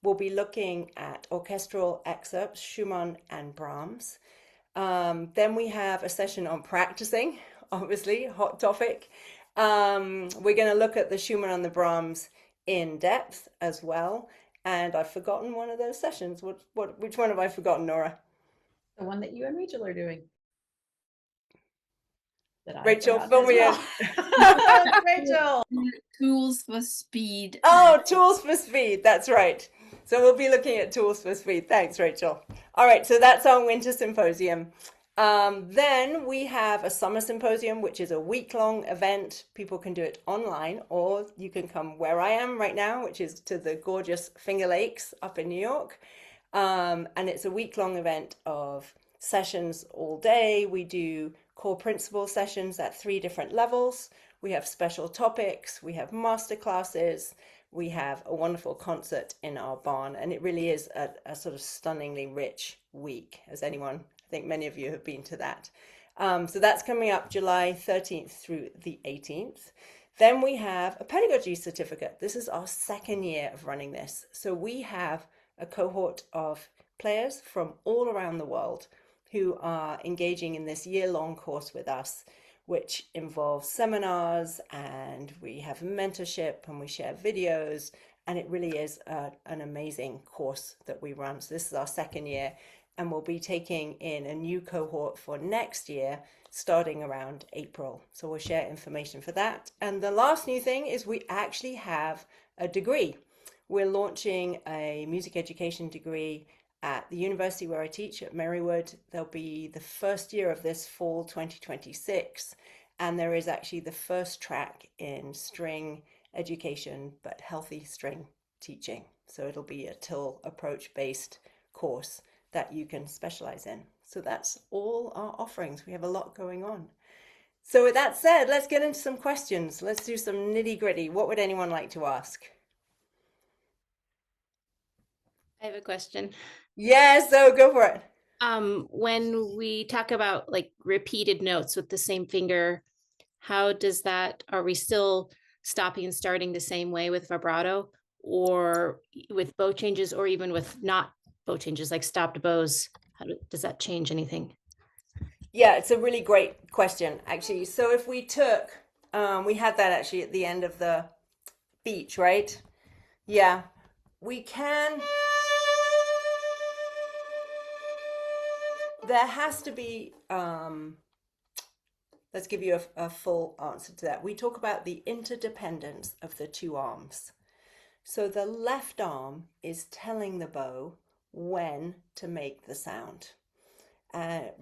Speaker 1: We'll be looking at orchestral excerpts, Schumann and Brahms. Then we have a session on practicing, obviously, hot topic. We're going to look at the Schumann and the Brahms in depth as well. And I've forgotten one of those sessions. Which one have I forgotten, Nora?
Speaker 2: The one that you and Rachel are doing.
Speaker 1: Rachel, fill me in.
Speaker 2: Rachel.
Speaker 3: Tools for speed.
Speaker 1: Oh, tools for speed. That's right. So we'll be looking at tools for speed. Thanks, Rachel. All right, so that's our winter symposium. Then we have a summer symposium, which is a week-long event. People can do it online, or you can come where I am right now, which is to the gorgeous Finger Lakes up in New York. And it's a week-long event of sessions all day. We do core principle sessions at 3 different levels. We have special topics, we have master classes, we have a wonderful concert in our barn, and it really is a sort of stunningly rich week, as anyone, I think many of you have been to that. So that's coming up July 13th through the 18th. Then we have a pedagogy certificate. This is our second year of running this. So we have a cohort of players from all around the world who are engaging in this year-long course with us, which involves seminars, and we have mentorship, and we share videos, and it really is an amazing course that we run. So this is our second year, and we'll be taking in a new cohort for next year starting around April. So we'll share information for that. And the last new thing is we actually have a degree. We're launching a music education degree at the university where I teach at Marywood. There'll be the first year of this fall 2026, and there is actually the first track in string education, but healthy string teaching. So it'll be a till approach based course that you can specialize in. So that's all our offerings. We have a lot going on. So with that said, let's get into some questions. Let's do some nitty gritty. What would anyone like to ask?
Speaker 5: I have a question.
Speaker 1: Yes, so go for it.
Speaker 5: When we talk about like repeated notes with the same finger, how does that, are we still stopping and starting the same way with vibrato, or with bow changes, or even with not bow changes, like stopped bows? Does that change anything?
Speaker 1: Yeah, it's a really great question, actually. So if we took, we had that actually at the end of the beach, right? Yeah, we can. There has to be, let's give you a full answer to that. We talk about the interdependence of the two arms. So the left arm is telling the bow when to make the sound.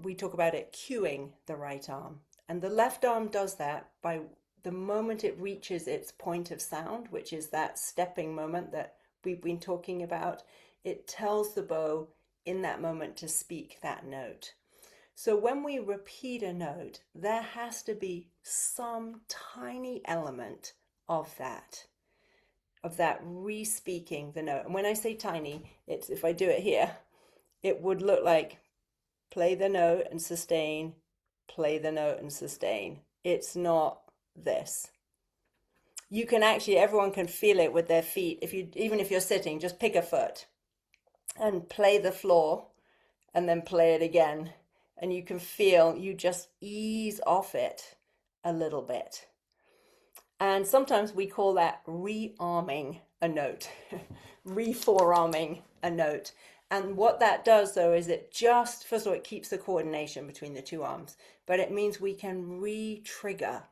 Speaker 1: We talk about it cueing the right arm. And the left arm does that by the moment it reaches its point of sound, which is that stepping moment that we've been talking about. It tells the bow in that moment to speak that note. So when we repeat a note, there has to be some tiny element of that re-speaking the note. And when I say tiny, it's, if I do it here, it would look like play the note and sustain, play the note and sustain. It's not this. You can actually, everyone can feel it with their feet. Even if you're sitting, just pick a foot and play the floor and then play it again. And you can feel, you just ease off it a little bit. And sometimes we call that re-arming a note, re-forearming a note. And what that does, though, is it just, first of all, it keeps the coordination between the two arms, but it means we can re-trigger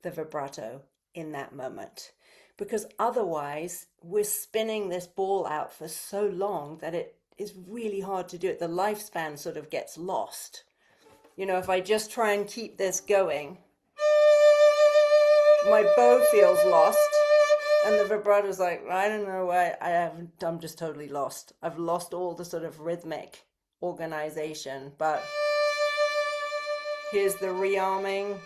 Speaker 1: the vibrato in that moment. Because otherwise, we're spinning this ball out for so long that it is really hard to do it. The lifespan sort of gets lost. You know, if I just try and keep this going, my bow feels lost, and the vibrato's like, I don't know why I'm just totally lost. I've lost all the sort of rhythmic organization, but here's the rearming.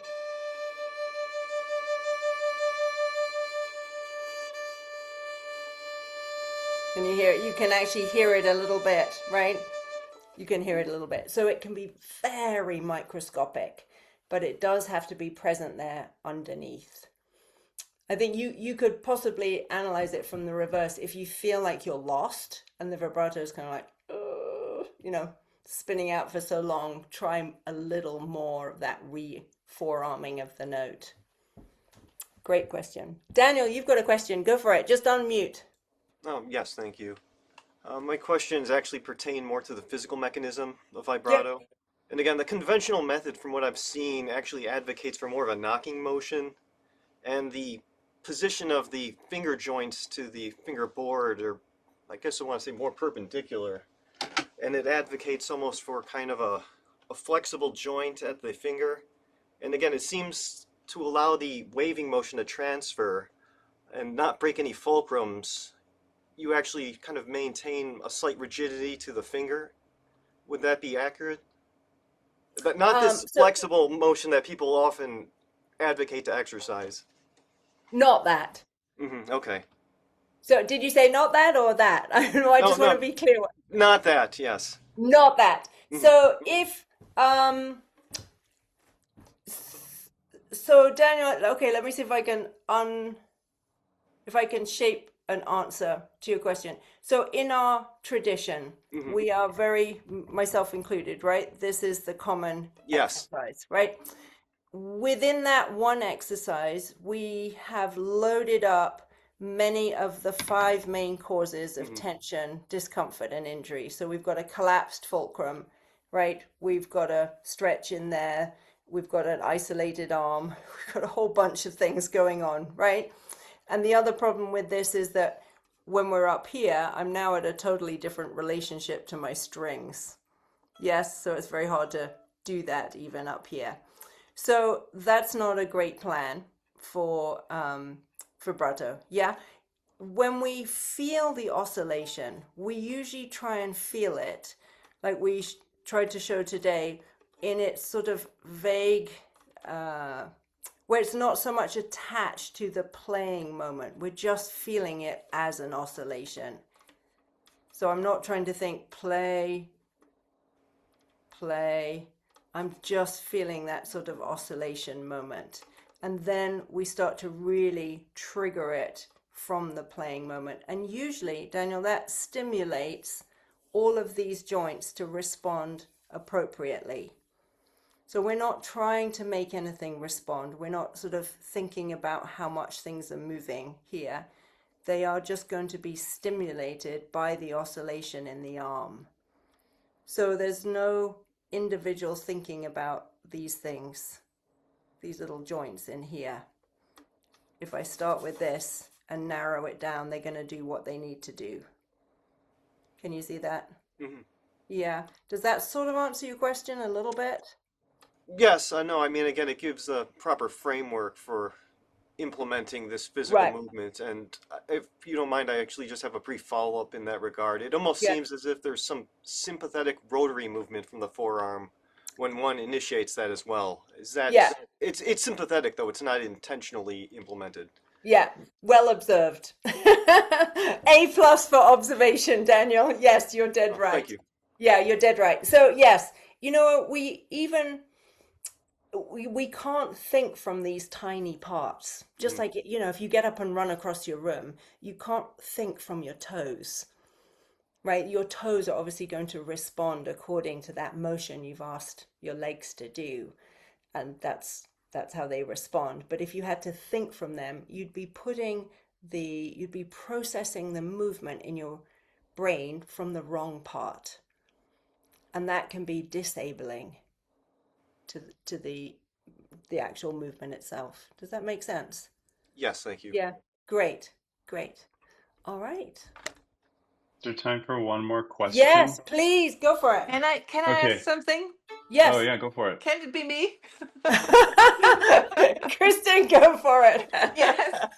Speaker 1: Can you hear it? You can actually hear it a little bit, right? You can hear it a little bit. So it can be very microscopic, but it does have to be present there underneath. I think you could possibly analyze it from the reverse. If you feel like you're lost and the vibrato is kind of like, you know, spinning out for so long, try a little more of that re-forearming of the note. Great question. Daniel, you've got a question. Go for it. Just unmute.
Speaker 6: Oh, yes, thank you. My questions actually pertain more to the physical mechanism of vibrato. Yep. And again, the conventional method, from what I've seen, actually advocates for more of a knocking motion. And the position of the finger joints to the fingerboard are, I guess I want to say, more perpendicular. And it advocates almost for kind of a flexible joint at the finger. And again, it seems to allow the waving motion to transfer and not break any fulcrums. You actually kind of maintain a slight rigidity to the finger. Would that be accurate? But not this
Speaker 1: So
Speaker 6: flexible motion that people often advocate to exercise.
Speaker 1: not that.
Speaker 6: Okay.
Speaker 1: So did you say not that or that? I don't know. I
Speaker 6: No,
Speaker 1: just want to
Speaker 6: no,
Speaker 1: be clear.
Speaker 6: not that. Yes.
Speaker 1: Not that.
Speaker 6: Hmm.
Speaker 1: So if so Daniel, okay, let me see if I can shape an answer to your question. So in our tradition,
Speaker 6: Hmm.
Speaker 1: we are very, myself included, right? This is the common
Speaker 6: Yes.
Speaker 1: exercise, right? Within that one exercise, we have loaded up many of the 5 main causes of
Speaker 6: Hmm.
Speaker 1: tension, discomfort, and injury. So we've got a collapsed fulcrum, right? We've got a stretch in there. We've got an isolated arm. We've got a whole bunch of things going on, right? And the other problem with this is that when we're up here, I'm now at a totally different relationship to my strings. Yes, so it's very hard to do that even up here. So that's not a great plan for vibrato. Yeah, when we feel the oscillation, we usually try and feel it, like we tried to show today, in its sort of vague, where it's not so much attached to the playing moment. We're just feeling it as an oscillation. So I'm not trying to think play, play. I'm just feeling that sort of oscillation moment. And then we start to really trigger it from the playing moment. And usually, Daniel, that stimulates all of these joints to respond appropriately. So we're not trying to make anything respond. We're not sort of thinking about how much things are moving here. They are just going to be stimulated by the oscillation in the arm. So there's no individual thinking about these things, these little joints in here. If I start with this and narrow it down, they're going to do what they need to do. Can you see that?
Speaker 6: Hmm.
Speaker 1: Yeah. Does that sort of answer your question a little bit?
Speaker 6: Yes, I know. I mean, again, it gives a proper framework for implementing this physical
Speaker 1: Right.
Speaker 6: movement. And if you don't mind, I actually just have a brief follow-up in that regard. It almost
Speaker 1: Yeah.
Speaker 6: seems as if there's some sympathetic rotary movement from the forearm when one initiates that as well. Is that
Speaker 1: Yeah.
Speaker 6: it's sympathetic though, it's not intentionally implemented.
Speaker 1: Yeah. Well observed. A plus for observation, Daniel. Yes, you're dead
Speaker 6: Oh, thank
Speaker 1: right.
Speaker 6: you.
Speaker 1: Yeah, you're dead right. So yes, you know, we can't think from these tiny parts. Just
Speaker 6: Hmm.
Speaker 1: like, you know, if you get up and run across your room, you can't think from your toes, right? Your toes are obviously going to respond according to that motion you've asked your legs to do, and that's how they respond. But if you had to think from them, you'd be processing the movement in your brain from the wrong part, and that can be disabling to the actual movement itself. Does that make sense?
Speaker 6: Yes, thank you.
Speaker 1: Yeah. Great. Great. All right.
Speaker 7: Is there time for one more question?
Speaker 1: Yes, please go for it.
Speaker 8: Can I ask
Speaker 7: Okay.
Speaker 8: something?
Speaker 7: Oh
Speaker 1: Yes.
Speaker 7: yeah, go for it.
Speaker 8: Can it be me?
Speaker 1: Kristen, go for it.
Speaker 8: Yes.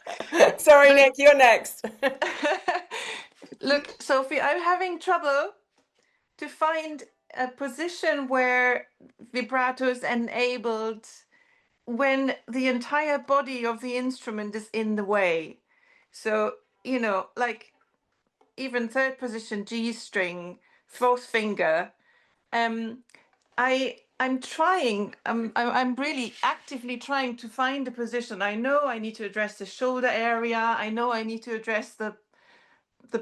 Speaker 1: Sorry,
Speaker 8: Look,
Speaker 1: Nick, you're next.
Speaker 8: look, Sophie, I'm having trouble to find a position where vibrato is enabled when the entire body of the instrument is in the way. So, like even third position G string, fourth finger. Um, I'm trying. I'm really actively trying to find a position. I know I need to address the shoulder area. I know I need to address the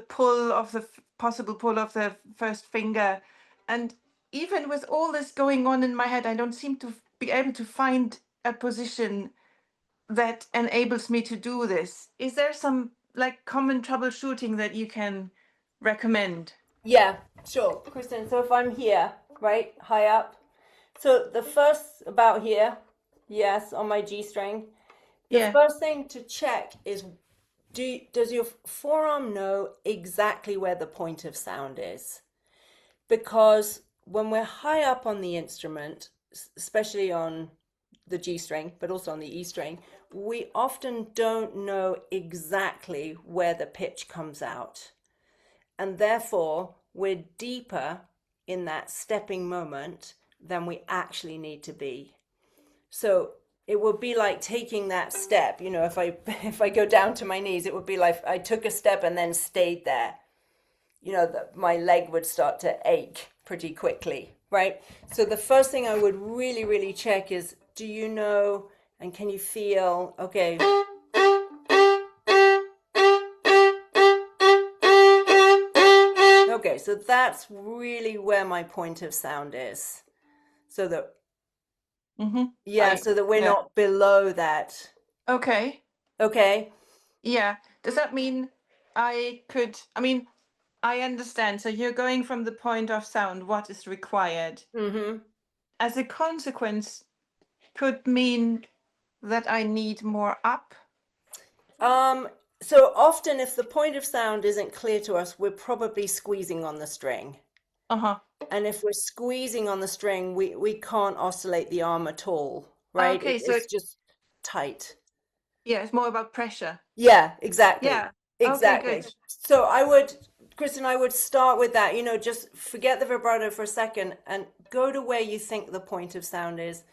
Speaker 8: pull of the possible pull of the first finger, and even with all this going on in my head, I don't seem to be able to find a position that enables me to do this. Is there some like common troubleshooting that you can recommend?
Speaker 1: Yeah, sure. Kristen, so if I'm here, right, high up, so the first about here, yes, on my G string, the
Speaker 8: Yeah.
Speaker 1: first thing to check is does your forearm know exactly where the point of sound is? Because when we're high up on the instrument, especially on the G string, but also on the E string, we often don't know exactly where the pitch comes out. And therefore, we're deeper in that stepping moment than we actually need to be. So it would be like taking that step, you know, if I go down to my knees, it would be like I took a step and then stayed there. You know, my leg would start to ache pretty quickly, right? So the first thing I would really, really check is, do you know and can you feel, okay, okay, so that's really where my point of sound is. So that, yeah, so that we're
Speaker 8: yeah.
Speaker 1: not below that.
Speaker 8: Okay.
Speaker 1: Okay.
Speaker 8: Yeah. Does that mean I mean, I understand. So you're going from the point of sound, what is required.
Speaker 1: Mm-hmm.
Speaker 8: As a consequence, could mean that I need more up.
Speaker 1: So often if the point of sound isn't clear to us, we're probably squeezing on the string.
Speaker 8: Uh-huh.
Speaker 1: And if we're squeezing on the string, we can't oscillate the arm at all, right?
Speaker 8: Okay, so
Speaker 1: It's just tight.
Speaker 8: yeah, it's more about pressure.
Speaker 1: Yeah, exactly.
Speaker 8: Yeah. Okay,
Speaker 1: Exactly.
Speaker 8: good.
Speaker 1: So Kristen, I would start with that, you know, just forget the vibrato for a second and go to where you think the point of sound is.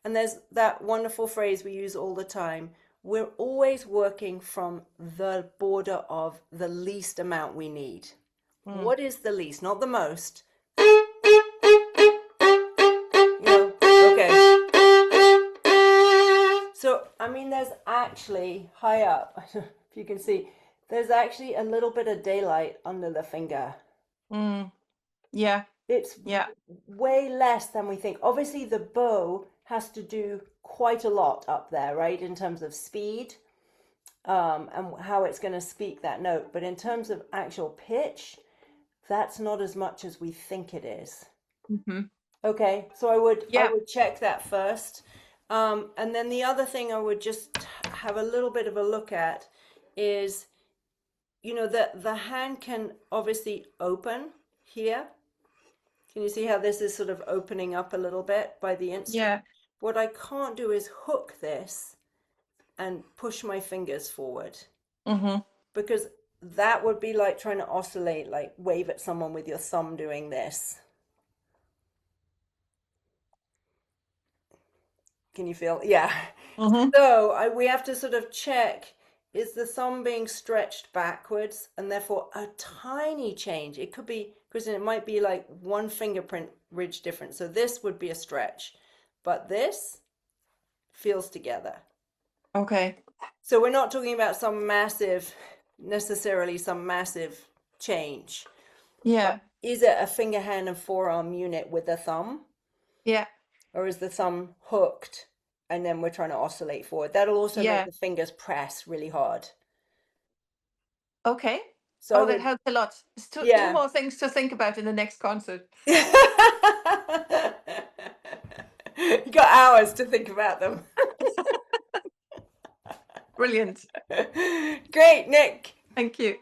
Speaker 1: And there's that wonderful phrase we use all the time. We're always working from the border of the least amount we need. What is the least? Not the most. Okay. So, I mean, there's actually high up, if you can see, there's actually a little bit of daylight under the finger.
Speaker 8: Yeah.
Speaker 1: It's way less than we think. Obviously, the bow has to do quite a lot up there, right, in terms of speed and how it's going to speak that note. But in terms of actual pitch, that's not as much as we think it is. Okay, so I would check that first. And then the other thing I would just have a little bit of a look at is, you know, the hand can obviously open here. Can you see how this is sort of opening up a little bit by the instrument?
Speaker 8: Yeah.
Speaker 1: What I can't do is hook this and push my fingers forward. Because that would be like trying to oscillate, like wave at someone with your thumb doing this. Can you feel? Yeah. So we have to sort of check, is the thumb being stretched backwards and therefore a tiny change? It could be, Kristen, it might be like one fingerprint ridge difference. So this would be a stretch, but this feels together.
Speaker 8: Okay.
Speaker 1: So we're not talking about necessarily some massive change.
Speaker 8: Yeah.
Speaker 1: Is it a finger, hand, and forearm unit with the thumb?
Speaker 8: Yeah.
Speaker 1: Or is the thumb hooked and then we're trying to oscillate forward? That'll also make the fingers press really hard.
Speaker 8: Okay.
Speaker 1: So
Speaker 8: that helps a lot. It's two more things to think about in the next concert.
Speaker 1: You got hours to think about them.
Speaker 8: Brilliant.
Speaker 1: Great, Nick.
Speaker 8: Thank you.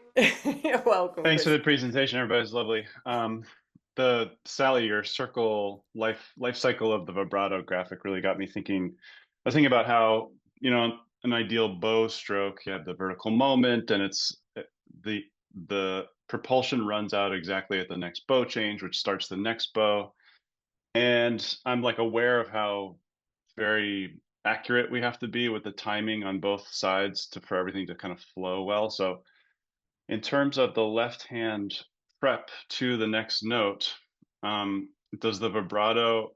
Speaker 1: You're welcome.
Speaker 7: Thanks for the presentation. Everybody's lovely. The Sally, your circle life cycle of the vibrato graphic really got me thinking. I was thinking about how, you know, an ideal bow stroke, you have the vertical moment, and it's the propulsion runs out exactly at the next bow change, which starts the next bow. And I'm like aware of how very accurate we have to be with the timing on both sides for everything to kind of flow well. So in terms of the left hand prep to the next note, does the vibrato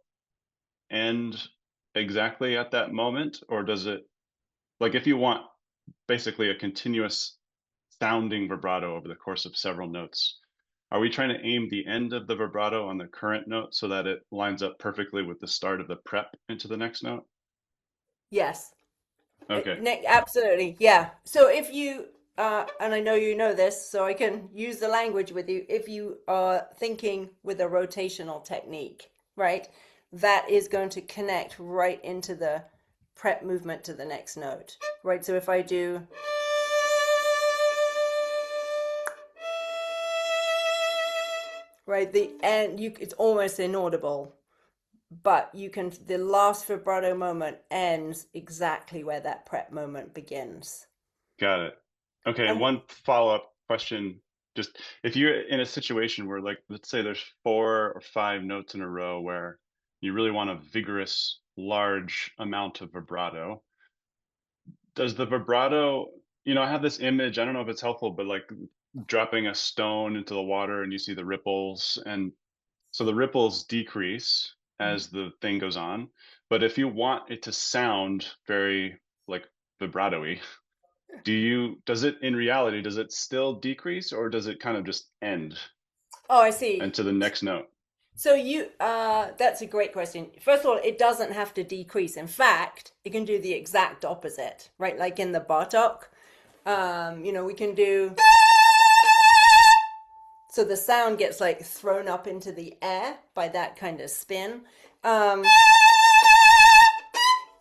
Speaker 7: end exactly at that moment, or does it, like, if you want basically a continuous sounding vibrato over the course of several notes, are we trying to aim the end of the vibrato on the current note so that it lines up perfectly with the start of the prep into the next note?
Speaker 1: Yes.
Speaker 7: Okay.
Speaker 1: Nick, absolutely. Yeah. So if you, and I know you know this, so I can use the language with you. If you are thinking with a rotational technique, right, that is going to connect right into the prep movement to the next note, right? So if I do, right, the end, it's almost inaudible, but you can, the last vibrato moment ends exactly where that prep moment begins.
Speaker 7: Got it. Okay, and one follow-up question, just if you're in a situation where, like, let's say there's 4 or 5 notes in a row where you really want a vigorous, large amount of vibrato. Does the vibrato, I have this image, I don't know if it's helpful, but like dropping a stone into the water and you see the ripples. And so the ripples decrease as the thing goes on. But if you want it to sound very like vibrato-y, does it in reality, does it still decrease or does it kind of just end
Speaker 1: Oh, I see.
Speaker 7: into the next note?
Speaker 1: So that's a great question. First of all, it doesn't have to decrease. In fact, it can do the exact opposite, right? Like in the Bartok, we can do, so the sound gets like thrown up into the air by that kind of spin.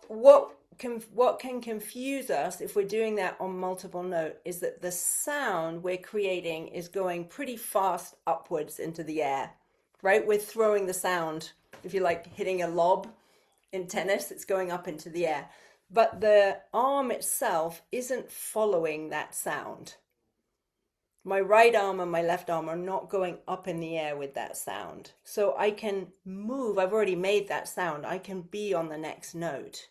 Speaker 1: What can confuse us if we're doing that on multiple note is that the sound we're creating is going pretty fast upwards into the air, right? We're throwing the sound, if you like hitting a lob in tennis, it's going up into the air. But the arm itself isn't following that sound. My right arm and my left arm are not going up in the air with that sound. So I can move, I've already made that sound, I can be on the next note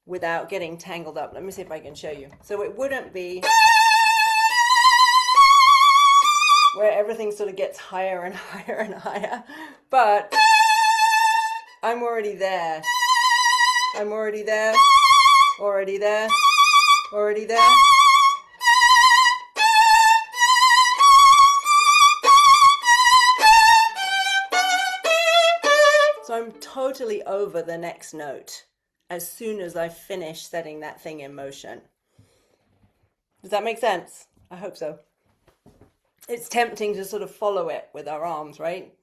Speaker 1: without getting tangled up. Let me see if I can show you. So it wouldn't be where everything sort of gets higher and higher and higher, but I'm already there. I'm already there, already there, already there. So I'm totally over the next note as soon as I finish setting that thing in motion. Does that make sense? I hope so. It's tempting to sort of follow it with our arms, right?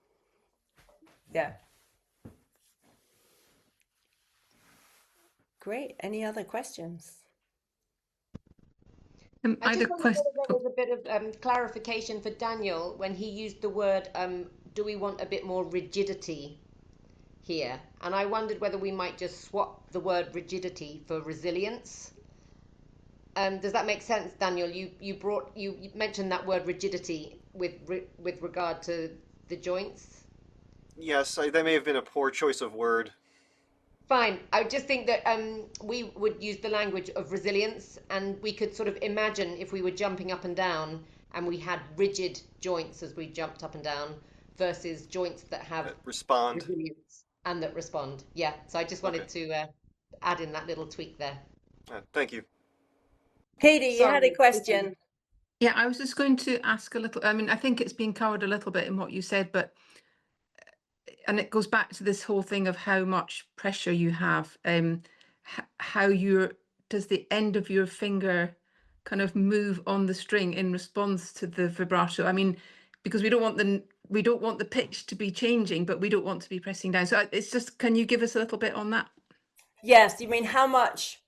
Speaker 1: Yeah. Great. Any other questions?
Speaker 4: I just wondered whether there was a bit of clarification for Daniel when he used the word, do we want a bit more rigidity here? And I wondered whether we might just swap the word rigidity for resilience. Does that make sense, Daniel? You mentioned that word rigidity with regard to the joints.
Speaker 6: Yes, that may have been a poor choice of word.
Speaker 4: Fine. I just think that we would use the language of resilience, and we could sort of imagine if we were jumping up and down and we had rigid joints as we jumped up and down versus joints that have
Speaker 6: Respond.
Speaker 4: resilience and that respond. Yeah. So I just wanted to add in that little tweak there.
Speaker 6: Thank you.
Speaker 1: Katie, you had a
Speaker 4: Sorry.
Speaker 1: question.
Speaker 8: Yeah, I was just going to ask a little. I mean, I think it's been covered a little bit in what you said, but and it goes back to this whole thing of how much pressure you have. How does the end of your finger kind of move on the string in response to the vibrato? I mean, because we don't want the pitch to be changing, but we don't want to be pressing down. So it's just, can you give us a little bit on that?
Speaker 1: Yes, you mean how much,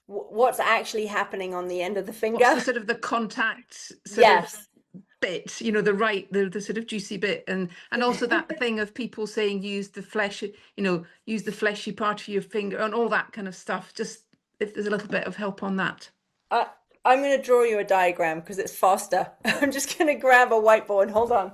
Speaker 1: what's actually happening on the end of the finger?
Speaker 8: What's the sort of the contact sort
Speaker 1: Yes.
Speaker 8: of bit, the sort of juicy bit, and also that thing of people saying use the flesh, use the fleshy part of your finger and all that kind of stuff. Just if there's a little bit of help on that.
Speaker 1: I'm going to draw you a diagram because it's faster. I'm just going to grab a whiteboard. Hold on.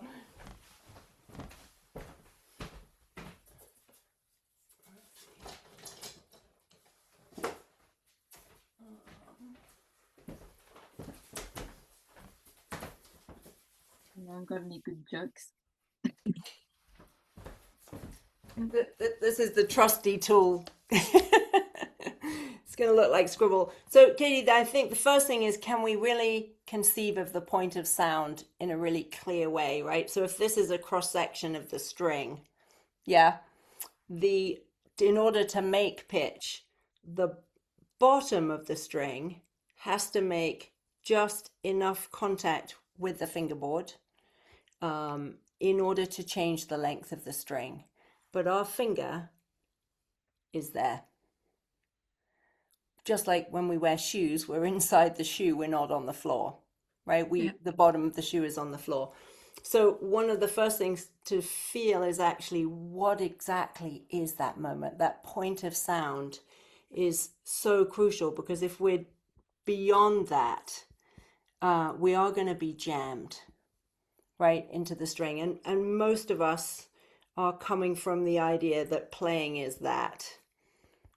Speaker 3: I haven't got any good jokes.
Speaker 1: This is the trusty tool. It's going to look like scribble. So, Katie, I think the first thing is, can we really conceive of the point of sound in a really clear way, right? So if this is a cross section of the string, yeah, in order to make pitch, the bottom of the string has to make just enough contact with the fingerboard in order to change the length of the string. But our finger is there. Just like when we wear shoes, we're inside the shoe, we're not on the floor, right? The bottom of the shoe is on the floor. So one of the first things to feel is actually what exactly is that moment. That point of sound is so crucial, because if we're beyond that, we are going to be jammed right into the string. And most of us are coming from the idea that playing is that.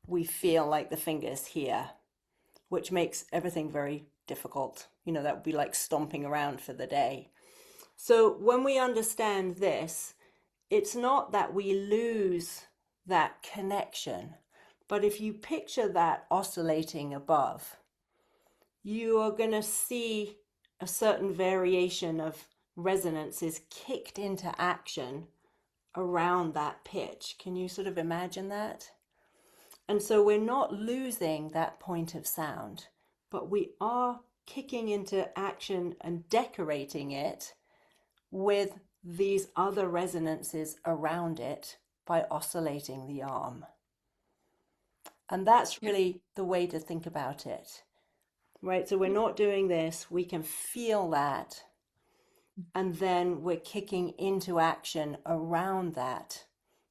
Speaker 1: We feel like the finger's here, which makes everything very difficult. You know, that would be like stomping around for the day. So when we understand this, it's not that we lose that connection, but if you picture that oscillating above, you are going to see a certain variation of resonances kicked into action around that pitch. Can you sort of imagine that? And so we're not losing that point of sound, but we are kicking into action and decorating it with these other resonances around it by oscillating the arm. And that's really the way to think about it, right? So we're not doing this, we can feel that, and then we're kicking into action around that.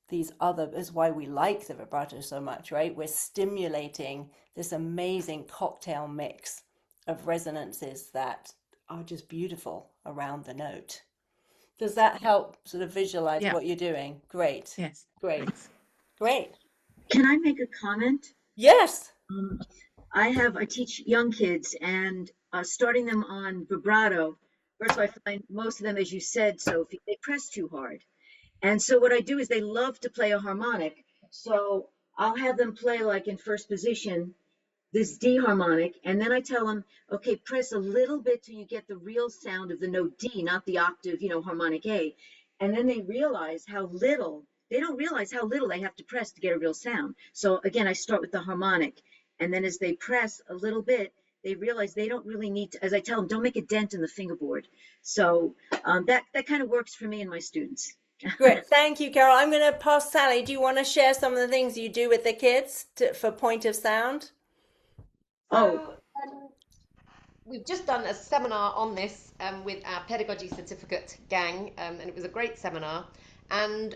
Speaker 1: These other is why we like the vibrato so much, right? We're stimulating this amazing cocktail mix of resonances that are just beautiful around the note. Does that help sort of visualize
Speaker 9: Yeah.
Speaker 1: what you're doing? Great.
Speaker 9: Yes.
Speaker 1: Great.
Speaker 9: Thanks.
Speaker 1: Great.
Speaker 10: Can I make a comment?
Speaker 1: Yes.
Speaker 10: I teach young kids, and starting them on vibrato. First of all, I find most of them, as you said, Sophie, they press too hard. And so what I do is they love to play a harmonic. So I'll have them play like in first position, this D harmonic, and then I tell them, okay, press a little bit till you get the real sound of the note D, not the octave, harmonic A. And then they realize they don't realize how little they have to press to get a real sound. So again, I start with the harmonic, and then as they press a little bit, they realize they don't really need to, as I tell them, don't make a dent in the fingerboard. So that kind of works for me and my students.
Speaker 1: Great. Thank you, Carol. I'm going to pass Sally. Do you want to share some of the things you do with the kids for point of sound?
Speaker 4: So, we've just done a seminar on this with our pedagogy certificate gang, and it was a great seminar. And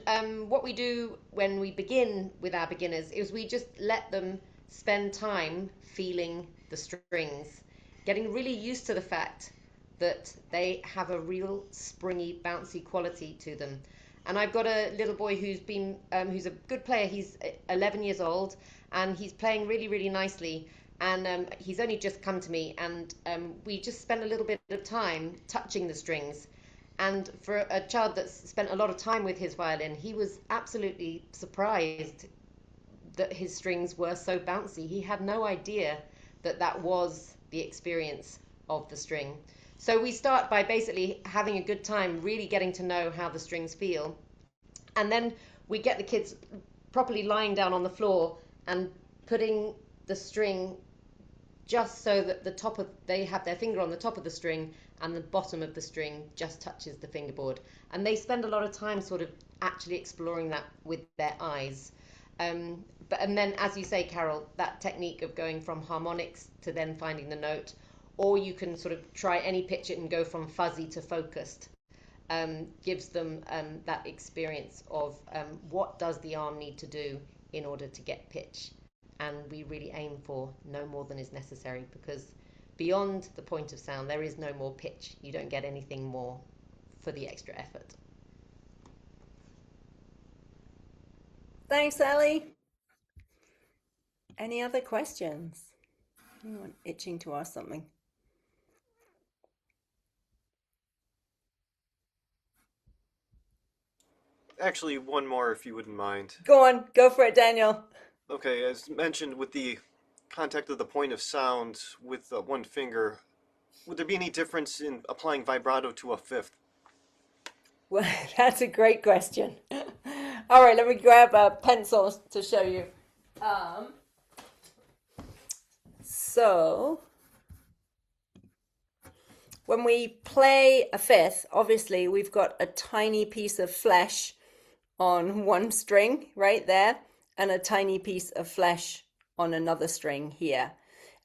Speaker 4: what we do when we begin with our beginners is we just let them spend time feeling the strings, getting really used to the fact that they have a real springy, bouncy quality to them. And I've got a little boy who's a good player. He's 11 years old, and he's playing really, really nicely. And he's only just come to me, and we just spent a little bit of time touching the strings. And for a child that's spent a lot of time with his violin, he was absolutely surprised that his strings were so bouncy. He had no idea that that was the experience of the string. So we start by basically having a good time, really getting to know how the strings feel. And then we get the kids properly lying down on the floor and putting the string just so that they have their finger on the top of the string and the bottom of the string just touches the fingerboard. And they spend a lot of time sort of actually exploring that with their eyes. And then, as you say, Carol, that technique of going from harmonics to then finding the note, or you can sort of try any pitch it and go from fuzzy to focused, gives them that experience of what does the arm need to do in order to get pitch. And we really aim for no more than is necessary, because beyond the point of sound, there is no more pitch. You don't get anything more for the extra effort.
Speaker 1: Thanks, Sally. Any other questions? Anyone itching to ask something?
Speaker 6: Actually, one more if you wouldn't mind.
Speaker 1: Go on, go for it, Daniel.
Speaker 6: Okay, as mentioned, with the contact of the point of sound with one finger, would there be any difference in applying vibrato to a fifth?
Speaker 1: Well, that's a great question. All right, let me grab a pencil to show you. So when we play a fifth, obviously we've got a tiny piece of flesh on one string right there and a tiny piece of flesh on another string here.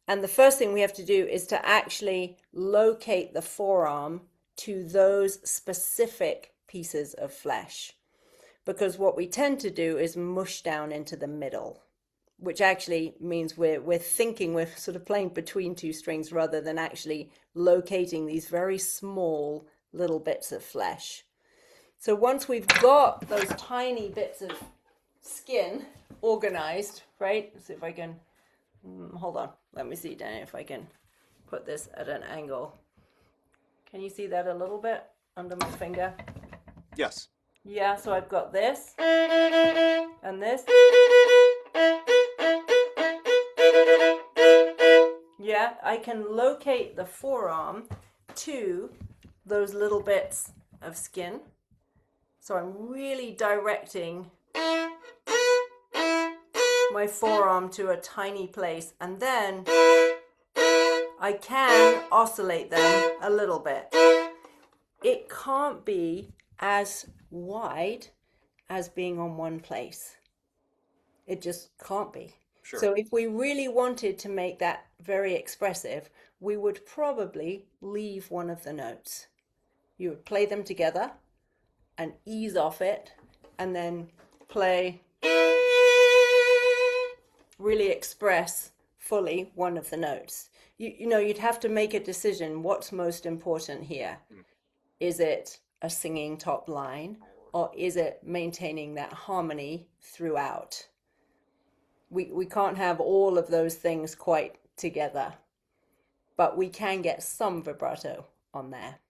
Speaker 1: And the first thing we have to do is to actually locate the forearm to those specific pieces of flesh. Because what we tend to do is mush down into the middle, which actually means we're thinking we're sort of playing between two strings rather than actually locating these very small little bits of flesh. So once we've got those tiny bits of skin organized, right? See if I can, hold on, let me see, Danny, if I can put this at an angle. Can you see that a little bit under my finger?
Speaker 6: Yes.
Speaker 1: Yeah, so I've got this and this. Yeah, I can locate the forearm to those little bits of skin. So I'm really directing my forearm to a tiny place, and then I can oscillate them a little bit. It can't be as wide as being on one place. It just can't be.
Speaker 6: Sure.
Speaker 1: So if we really wanted to make that very expressive, we would probably leave one of the notes. You would play them together and ease off it, and then play, really express fully one of the notes. You know, you'd have to make a decision. What's most important here? Is it a singing top line, or is it maintaining that harmony throughout? We can't have all of those things quite together, but we can get some vibrato on there.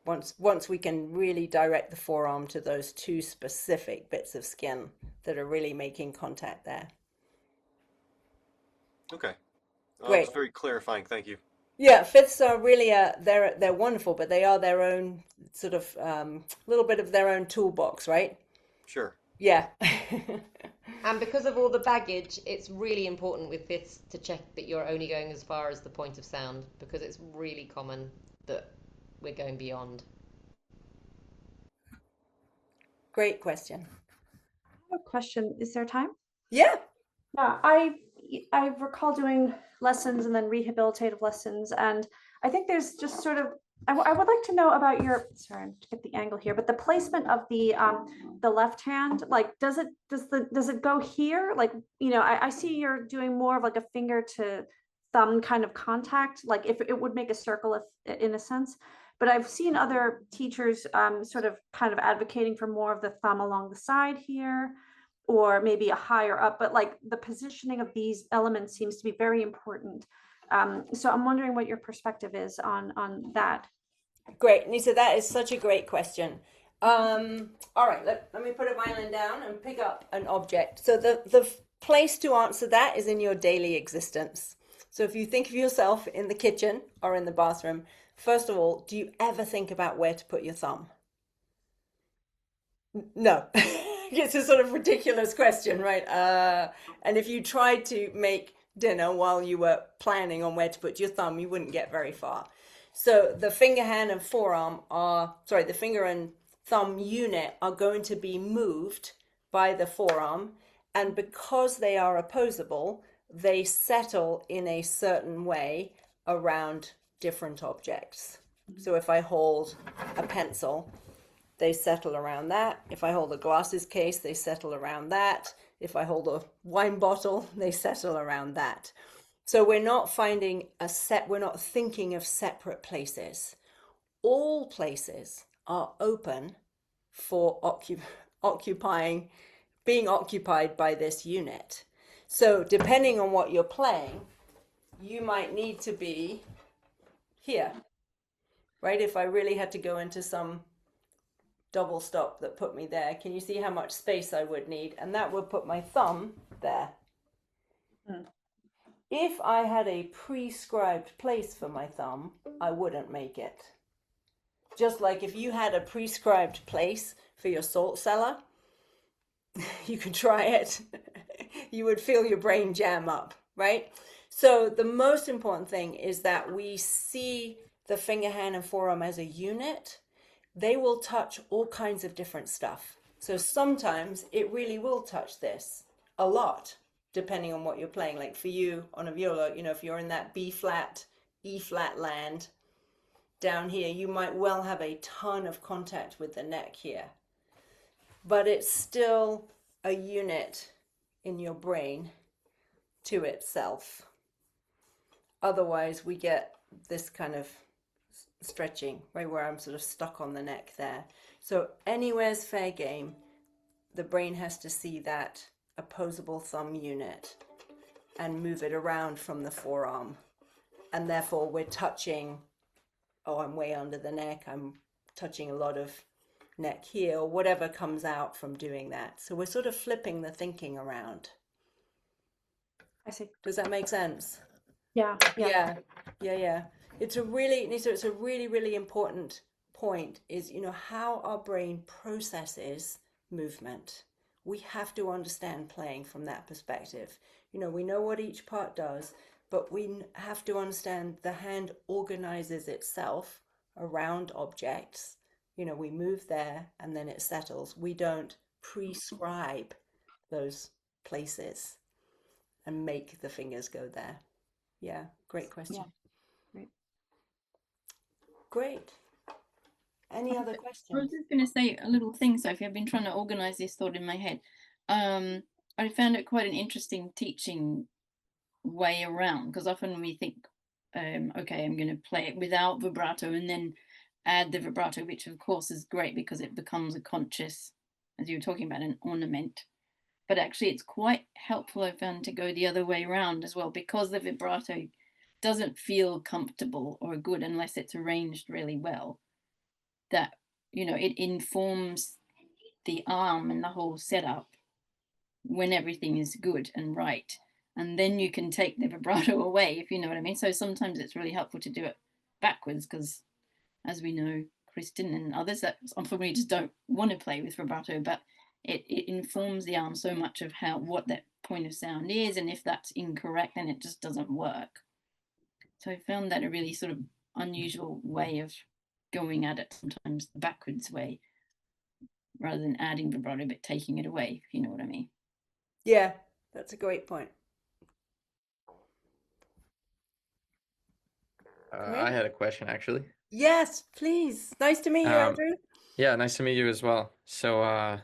Speaker 1: Once we can really direct the forearm to those two specific bits of skin that are really making contact there.
Speaker 6: Okay.
Speaker 1: Great.
Speaker 6: That's very clarifying. Thank you.
Speaker 1: Yeah, fifths are really they're wonderful, but they are their own sort of little bit of their own toolbox, right?
Speaker 6: Sure.
Speaker 1: Yeah.
Speaker 4: And because of all the baggage, it's really important with fifths to check that you're only going as far as the point of sound, because it's really common that we're going beyond.
Speaker 1: Great question.
Speaker 9: I have a question. Is there time?
Speaker 1: Yeah.
Speaker 9: Yeah, I recall doing lessons and then rehabilitative lessons, and I think there's just sort of I would like to know about your, sorry, I'm to get the angle here, but the placement of the left hand, like does it go here? Like, you know, I see you're doing more of like a finger to thumb kind of contact, like if it would make a circle if in a sense. But I've seen other teachers sort of kind of advocating for more of the thumb along the side here, or maybe a higher up, but like the positioning of these elements seems to be very important. So I'm wondering what your perspective is on that.
Speaker 1: Great, Nisa, that is such a great question. All right, let me put a violin down and pick up an object. So the place to answer that is in your daily existence. So if you think of yourself in the kitchen or in the bathroom, first of all, do you ever think about where to put your thumb? No. It's a sort of ridiculous question, right? And if you tried to make dinner while you were planning on where to put your thumb, you wouldn't get very far. So the finger, hand, and forearm are, sorry, the finger and thumb unit are going to be moved by the forearm. And because they are opposable, they settle in a certain way around different objects. So if I hold a pencil, they settle around that. If I hold a glasses case, they settle around that. If I hold a wine bottle, they settle around that. So we're not finding we're not thinking of separate places. All places are open for being occupied by this unit. So depending on what you're playing, you might need to be here, right? If I really had to go into some double stop that put me there, can you see how much space I would need? And that would put my thumb there. If I had a prescribed place for my thumb, I wouldn't make it. Just like if you had a prescribed place for your salt cellar, you could try it. You would feel your brain jam up, right? So the most important thing is that we see the finger, hand, and forearm as a unit. They will touch all kinds of different stuff. So sometimes it really will touch this a lot, depending on what you're playing. Like for you on a viola, you know, if you're in that B flat, E flat land down here, you might well have a ton of contact with the neck here. But it's still a unit in your brain to itself. Otherwise, we get this kind of stretching, right where I'm sort of stuck on the neck there. So anywhere's fair game. The brain has to see that opposable thumb unit and move it around from the forearm. And therefore we're touching, oh, I'm way under the neck, I'm touching a lot of neck here, or whatever comes out from doing that. So we're sort of flipping the thinking around.
Speaker 9: I see.
Speaker 1: Does that make sense?
Speaker 9: Yeah.
Speaker 1: Yeah. It's a really, really important point is, how our brain processes movement. We have to understand playing from that perspective. We know what each part does, but we have to understand the hand organizes itself around objects. We move there and then it settles. We don't prescribe those places and make the fingers go there. Yeah, great question.
Speaker 3: Yeah.
Speaker 1: Great. Any other
Speaker 3: I was
Speaker 1: questions?
Speaker 3: just going to say a little thing, Sophie. I've been trying to organize this thought in my head. I found it quite an interesting teaching way around, because often we think, okay, I'm going to play it without vibrato and then add the vibrato, which of course is great because it becomes a conscious, as you were talking about, an ornament. But actually it's quite helpful, I found, to go the other way around as well, because the vibrato doesn't feel comfortable or good unless it's arranged really well. That, it informs the arm and the whole setup when everything is good and right. And then you can take the vibrato away, if you know what I mean. So sometimes it's really helpful to do it backwards, because as we know, Kristen and others that unfortunately just don't want to play with vibrato, but it informs the arm so much of what that point of sound is, and if that's incorrect, then it just doesn't work. So I found that a really sort of unusual way of going at it, sometimes the backwards way, rather than adding vibrato but taking it away, if you know what I mean.
Speaker 1: Yeah, that's a great point.
Speaker 11: I had a question actually.
Speaker 1: Yes, please. Nice to meet you, Andrew.
Speaker 11: Yeah, nice to meet you as well. So,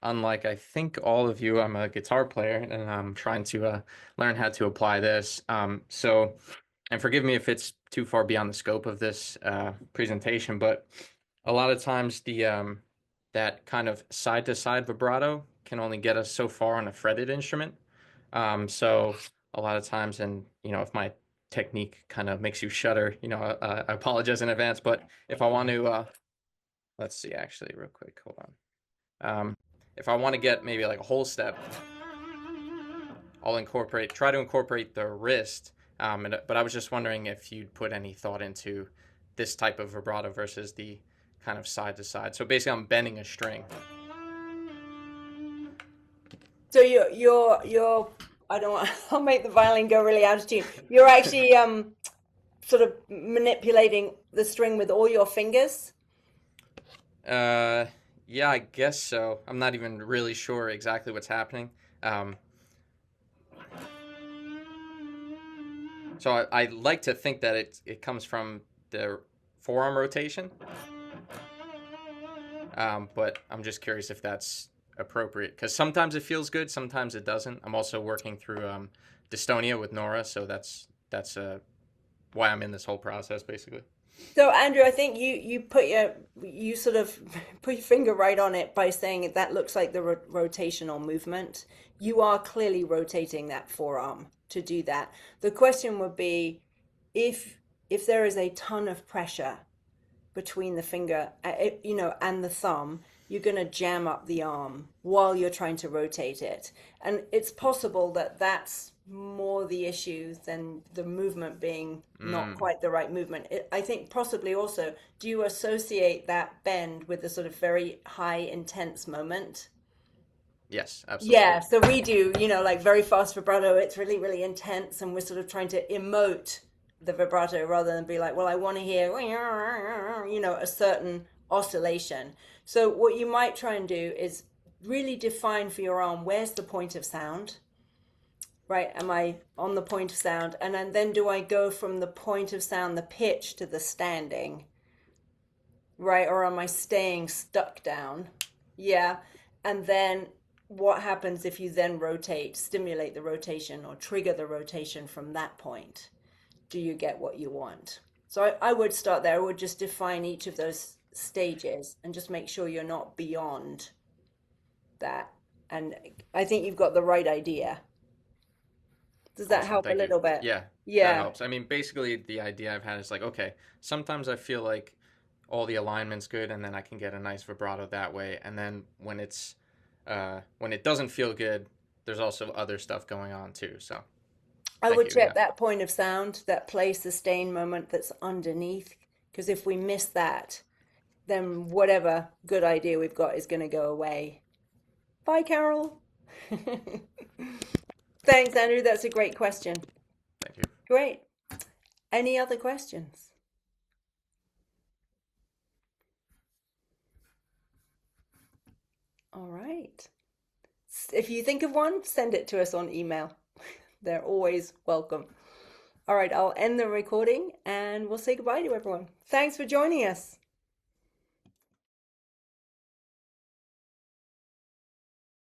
Speaker 11: unlike I think all of you, I'm a guitar player and I'm trying to learn how to apply this. And forgive me if it's too far beyond the scope of this presentation, but a lot of times that kind of side-to-side vibrato can only get us so far on a fretted instrument. So a lot of times, and if my technique kind of makes you shudder, I apologize in advance. But if I want to, let's see, actually, real quick, hold on. If I want to get maybe like a whole step, I'll try to incorporate the wrist. But I was just wondering if you'd put any thought into this type of vibrato versus the kind of side to side. So basically, I'm bending a string.
Speaker 1: So you're I don't want, I'll make the violin go really out of tune. You're actually sort of manipulating the string with all your fingers?
Speaker 11: Yeah, I guess so. I'm not even really sure exactly what's happening. So I like to think that it comes from the forearm rotation. But I'm just curious if that's appropriate, because sometimes it feels good, sometimes it doesn't. I'm also working through dystonia with Nora, so that's why I'm in this whole process, basically.
Speaker 1: So Andrew, I think you sort of put your finger right on it by saying that looks like the rotational movement. You are clearly rotating that forearm to do that. The question would be if there is a ton of pressure between the finger, and the thumb, you're going to jam up the arm while you're trying to rotate it. And it's possible that that's more the issue than the movement being not quite the right movement. I think possibly also, do you associate that bend with the sort of very high intense moment?
Speaker 11: Yes, absolutely.
Speaker 1: Yeah, so we do, like very fast vibrato, it's really, really intense, and we're sort of trying to emote the vibrato rather than be like, well, I want to hear, a certain oscillation. So what you might try and do is really define for your arm, where's the point of sound? Right? Am I on the point of sound? And then do I go from the point of sound, the pitch, to the standing? Right? Or am I staying stuck down? Yeah. And then what happens if you then stimulate the rotation or trigger the rotation from that point? Do you get what you want? So I would start there. I would just define each of those stages and just make sure you're not beyond that. And I think you've got the right idea. Does that
Speaker 11: Awesome,
Speaker 1: help a
Speaker 11: thank you.
Speaker 1: little bit?
Speaker 11: Yeah, that
Speaker 1: Yeah.
Speaker 11: helps. I mean, basically, the idea I've had is like, okay, sometimes I feel like all the alignment's good, and then I can get a nice vibrato that way. And then when it doesn't feel good, there's also other stuff going on too. So
Speaker 1: I
Speaker 11: thank
Speaker 1: would
Speaker 11: you.
Speaker 1: check
Speaker 11: Yeah,
Speaker 1: that point of sound, that play sustain moment that's underneath, because if we miss that, then whatever good idea we've got is going to go away. Bye, Carol. Thanks, Andrew. That's a great question.
Speaker 11: thank you.
Speaker 1: Great. Any other questions? All right. If you think of one, send it to us on email. They're always welcome. All right, I'll end the recording and we'll say goodbye to everyone. Thanks for joining us.